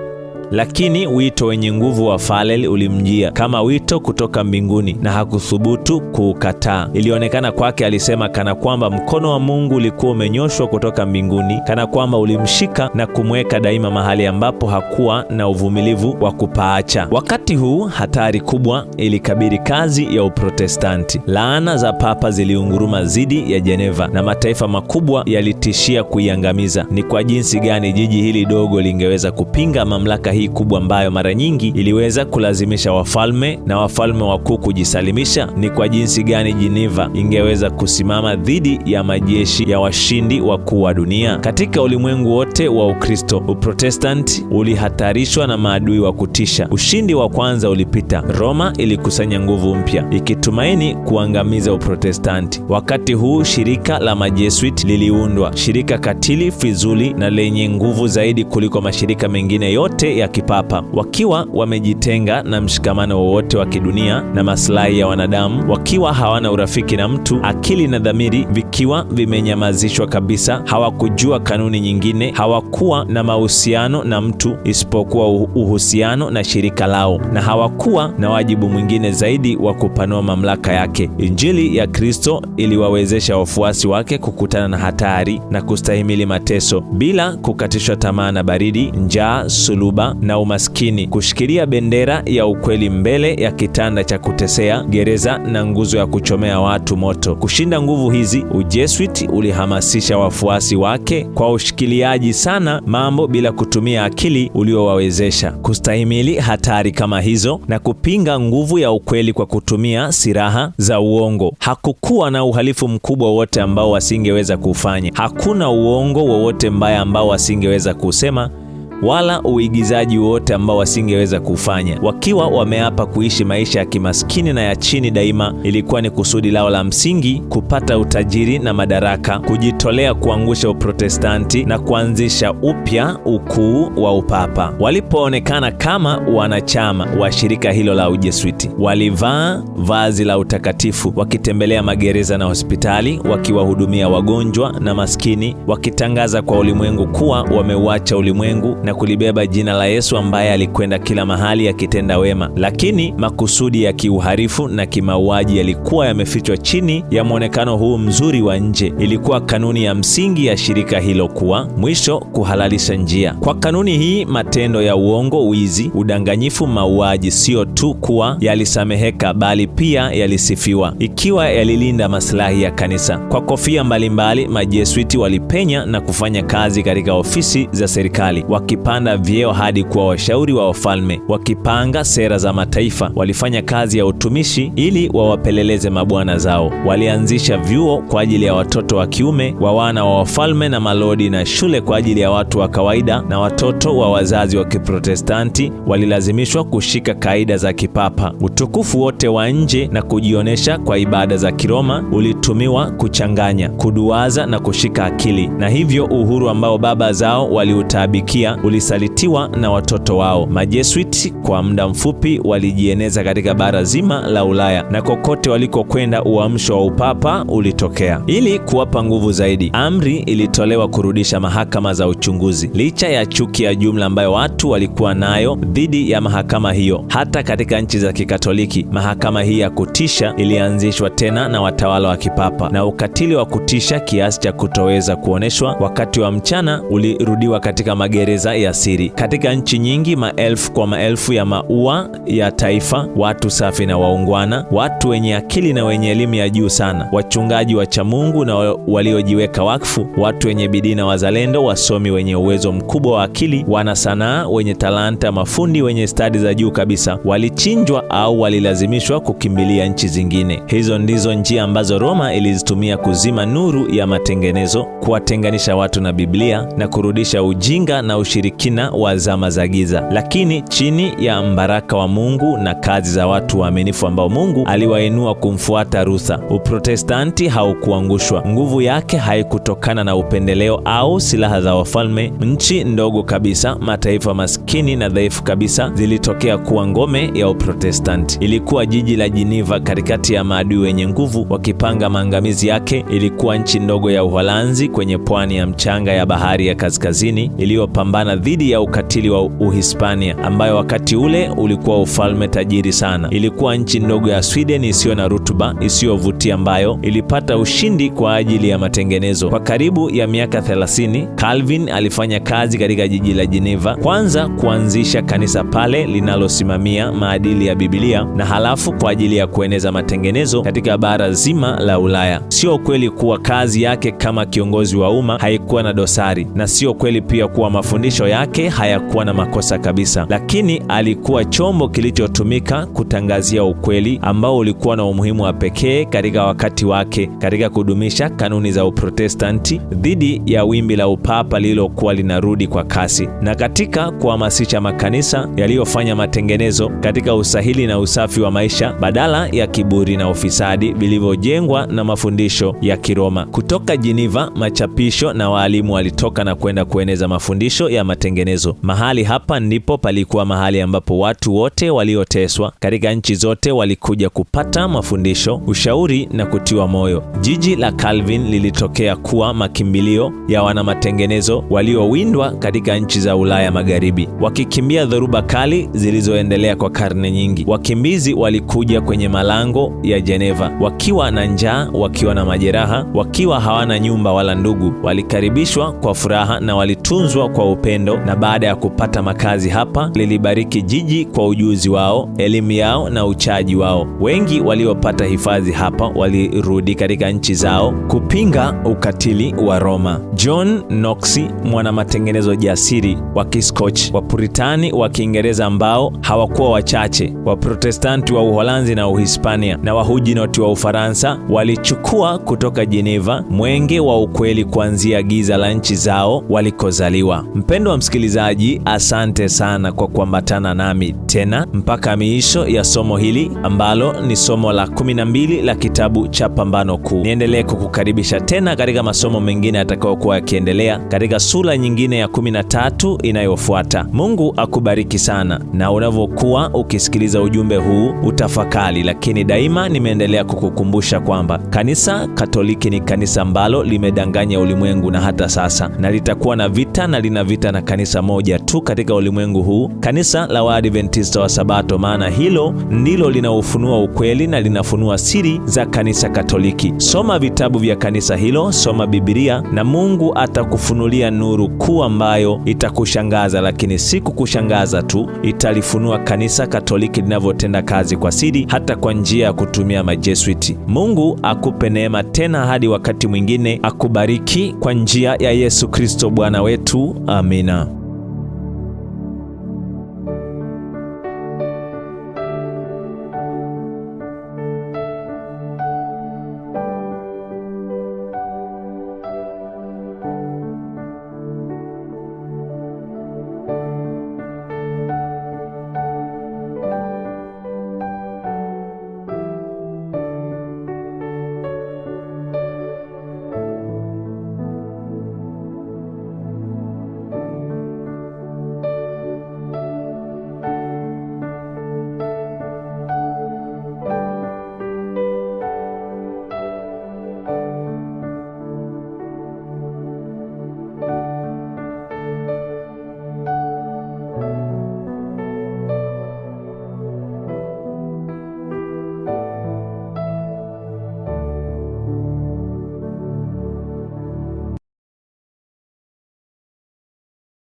S1: Lakini wito wenye nguvu wa Farel ulimjia kama wito kutoka mbinguni na hakuthubutu kuukataa. Ilionekana kwake, alisema, kana kwamba mkono wa Mungu ulikuwa umenyoshwa kutoka mbinguni, kana kwamba ulimshika na kumweka daima mahali ambapo hakuwa na uvumilivu wa kupaacha. Wakati huu hatari kubwa ilikabili kazi ya Uprotestanti. Laana za papa ziliunguruma dhidi ya Geneva na mataifa makubwa yalitishia kuiangamiza. Ni kwa jinsi gani jiji hili dogo lingeweza kupinga mamlaka hii kubwa ambayo mara nyingi iliweza kulazimisha wafalme na wafalme wakuu kujisalimisha? Ni kwa jinsi gani Geneva ingeweza kusimama dhidi ya majeshi ya washindi wakuu wa dunia? Katika ulimwengu wote wa Ukristo, Uprotestanti ulihatarishwa na maadui wa kutisha. Ushindi wa kwanza ulipita. Roma ilikusanya nguvu mpya ikitumaini kuangamiza Uprotestanti. Wakati huu shirika la Majesuit liliundwa, shirika katili, fizuli na lenye nguvu zaidi kuliko mashirika mengine yote ya kipapa. Wakiwa wamejitenga na mshikamano wowote wa kidunia na maslahi ya wanadamu, wakiwa hawana urafiki na mtu, akili na dhamiri vikiwa vimenyamazishwa kabisa, hawakujua kanuni nyingine, hawakuwa na mahusiano na mtu isipokuwa uhusiano na shirika lao, na hawakuwa na wajibu mwingine zaidi wa kupanua mamlaka yake. Injili ya Kristo iliwawezesha wafuasi wake kukutana na hatari na kustahimili mateso bila kukatishwa tamaa na baridi, njaa, suluba na umaskini, kushikilia bendera ya ukweli mbele ya kitanda cha kutesea, gereza na nguzo ya kuchomea watu moto. Kushinda nguvu hizi, Ujesuit ulihamasisha wafuasi wake kwa ushikiliaji sana mambo bila kutumia akili uliowawezesha kustahimili hatari kama hizo na kupinga nguvu ya ukweli kwa kutumia silaha za uongo. Hakukuwa na uhalifu mkubwa wote ambao wasingeweza kufanya. Hakuna uongo wowote mbaya ambao wasingeweza kusema, wala uigizaji wote ambao wasingeweza kufanya. Wakiwa wameapa kuishi maisha ya kimaskini na ya chini daima, ilikuwa ni kusudi lao la msingi kupata utajiri na madaraka, kujitolea kuangusha Uprotestanti na kuanzisha upya ukuu wa upapa. Walipoonekana kama wanachama wa shirika hilo la Ujesuiti, walivaa vazi la utakatifu, wakitembelea magereza na hospitali, wakiwahudumia wagonjwa na maskini, wakitangaza kwa ulimwengu kuwa wameuacha ulimwengu na kulibeba jina la Yesu ambaye alikwenda kila mahali akitenda wema. Lakini makusudi ya kiuharifu na kimauaji yalikuwa yamefichwa chini ya mwonekano huu mzuri wa nje. Ilikuwa kanuni ya msingi ya shirika hilo kuwa mwisho kuhalalisha njia. Kwa kanuni hii, matendo ya uongo, wizi, udanganyifu, mauaji sio tu kuwa yalisameheka bali pia yalisifiwa, ikiwa yalilinda maslahi ya kanisa. Kwa kofia mbalimbali, Majesuiti walipenya na kufanya kazi katika ofisi za serikali, wakipanda vyeo hadi kuwa washauri wa wafalme, wakipanga sera za mataifa. Walifanya kazi ya utumishi ili wawapeleleze mabwana zao. Walianzisha vyuo kwa ajili ya watoto wa kiume wa wana wa wafalme na malodi, na shule kwa ajili ya watu wa kawaida na watoto wa wazazi wa Kiprotestanti walilazimishwa kushika kaida za kipapa. Utukufu wote wa nje na kujionesha kwa ibada za Kiroma ulitumiwa kuchanganya, kuduaza na kushika akili, na hivyo uhuru ambao baba zao waliutabikia ulisalitiwa na watoto wao. Majesuiti kwa muda mfupi walijieneza katika bara zima la Ulaya, na kokote walikokwenda uamsho wa upapa ulitokea. Ili kuwapa nguvu zaidi, amri ilitolewa kurudisha mahakama za uchunguzi. Licha ya chuki ya jumla ambayo watu walikuwa nayo dhidi ya mahakama hiyo, hata katika nchi za Kikatoliki, mahakama hii ya kutisha ilianzishwa tena na watawala wa kipapa, na ukatili wa kutisha kiasi cha kutoweza kuoneshwa wakati wa mchana ulirudiwa katika magereza ya siri. Katika nchi nyingi, maelfu kwa maelfu ya maua ya taifa, watu safi na waungwana, watu wenye akili na wenye elimu ya juu sana, wachungaji wacha Mungu na waliojiweka wakfu, watu wenye bidii na wazalendo, wasomi wenye uwezo mkubwa wa akili, wana sanaa wenye talanta, mafundi wenye stadi za juu kabisa, walichinjwa au walilazimishwa kukimbilia nchi zingine. Hizo ndizo njia ambazo Roma ilizitumia kuzima nuru ya matengenezo, kuwatenganisha watu na Biblia na kurudisha ujinga na ushirikina wa zama za giza. Lakini chini ya mbaraka wa Mungu na kazi za watu waaminifu ambao Mungu aliwainua kumfuata Luther, Uprotestanti haukuangushwa. Nguvu yake haikutokana na upendeleo au silaha za wafalme. Nchi ndogo kabisa, mataifa maskini na dhaifu kabisa zilitokea kuwa ngome ya Uprotestanti. Ilikuwa jiji la Geneva katikati ya maadui wenye nguvu wakipanga maangamizi yake. Ilikuwa nchi ndogo ya Uholanzi kwenye pwani ya mchanga ya bahari ya kaskazini iliyopambana dhidi ya ukatili wa Uhispania ambayo wakati ule ulikuwa ufalme tajiri sana. Ilikuwa nchi ndogo ya Sweden isiyo na rutuba, isiyovutia, ambayo ilipata ushindi kwa ajili ya matengenezo. Kwa karibu ya miaka 30, Calvin alifanya kazi katika jiji la Geneva, kwanza kuanzisha kanisa pale linalosimamia maadili ya Biblia, na halafu kwa ajili ya kueneza matengenezo katika bara zima la Ulaya. Sio kweli kuwa kazi yake kama kiongozi wa umma haikuwa na dosari, na sio kweli pia kuwa mafundisho yake hayakuwa na makosa kabisa, lakini alikuwa chombo kilichotumika kutangazia ukweli ambao ulikuwa na umuhimu wa pekee katika wakati wake, katika kudumisha kanuni za Uprotestanti dhidi ya wimbi la upapa lililokuwa linarudi kwa kasi, na katika kuhamasisha makanisa yaliyofanya matengenezo katika usahili na usafi wa maisha badala ya kiburi na ufisadi vilivyojengwa na mafundisho ya Kiroma. Kutoka Geneva, machapisho na waalimu walitoka na kwenda kueneza mafundisho ya matengenezo. Mahali hapa ndipo palikuwa mahali ambapo watu wote walioteswa katika nchi zote walikuja kupata mafundisho, ushauri na kutiwa moyo. Jiji la Calvin lilitokea kuwa makimbilio ya wana matengenezo waliowindwa katika nchi za Ulaya Magharibi, wakikimbia dhoruba kali zilizoendelea kwa karne nyingi. Wakimbizi walikuja kwenye malango ya Geneva wakiwa na njaa, wakiwa na majeraha, wakiwa hawana nyumba wala ndugu. Walikaribishwa kwa furaha na walitunzwa kwa upendo, na baada ya kupata makazi hapa, lilibariki jiji kwa ujuzi wao, elimu yao na uchaji wao. Wengi waliopata hifadhi hapa walirudi katika nchi zao kupinga ukatili wa Roma. John Knox, mwana matengenezo jasiri wa Kiscotch, Wapuritani wa Kiingereza ambao hawakuwa wachache, Waprotestanti wa Uholanzi na Uhispania na Wahuginoti wa Ufaransa walichukua kutoka Geneva mwenge wa ukweli kuanzia giza la nchi zao walikozaliwa. Mpendo wa msikilizaji, asante sana kwa kuambatana nami tena mpaka miisho ya somo hili ambalo ni somo la 12 la kitabu cha Pambano Kuu. Niendelee kukukaribisha tena katika masomo mengine yatakayokuwa yakiendelea katika sura nyingine ya 13 inayofuata. Mungu akubariki sana, na unavyokuwa ukisikiliza ujumbe huu utafakari, lakini daima nimeendelea kukukumbusha kwamba kanisa Katoliki ni kanisa ambalo limedanganya ulimwengu na hata sasa, na litakuwa na vita, na lina vita na kanisa moja tu katika ulimwengu huu, kanisa la Waadventista wa Sabato, maana hilo ndilo linaufunua ukweli na linafunua siri za kanisa Katoliki. Soma vitabu vya kanisa hilo, soma Biblia, na Mungu atakufunulia nuru kuu ambayo itakushangaza, lakini si kukushangaza tu, italifunua kanisa Katoliki linavyotenda kazi kwa siri, hata kwa njia ya kutumia majesuiti. Mungu akupe neema tena hadi wakati mwingine, akubariki kwa njia ya Yesu Kristo Bwana wetu. Amina.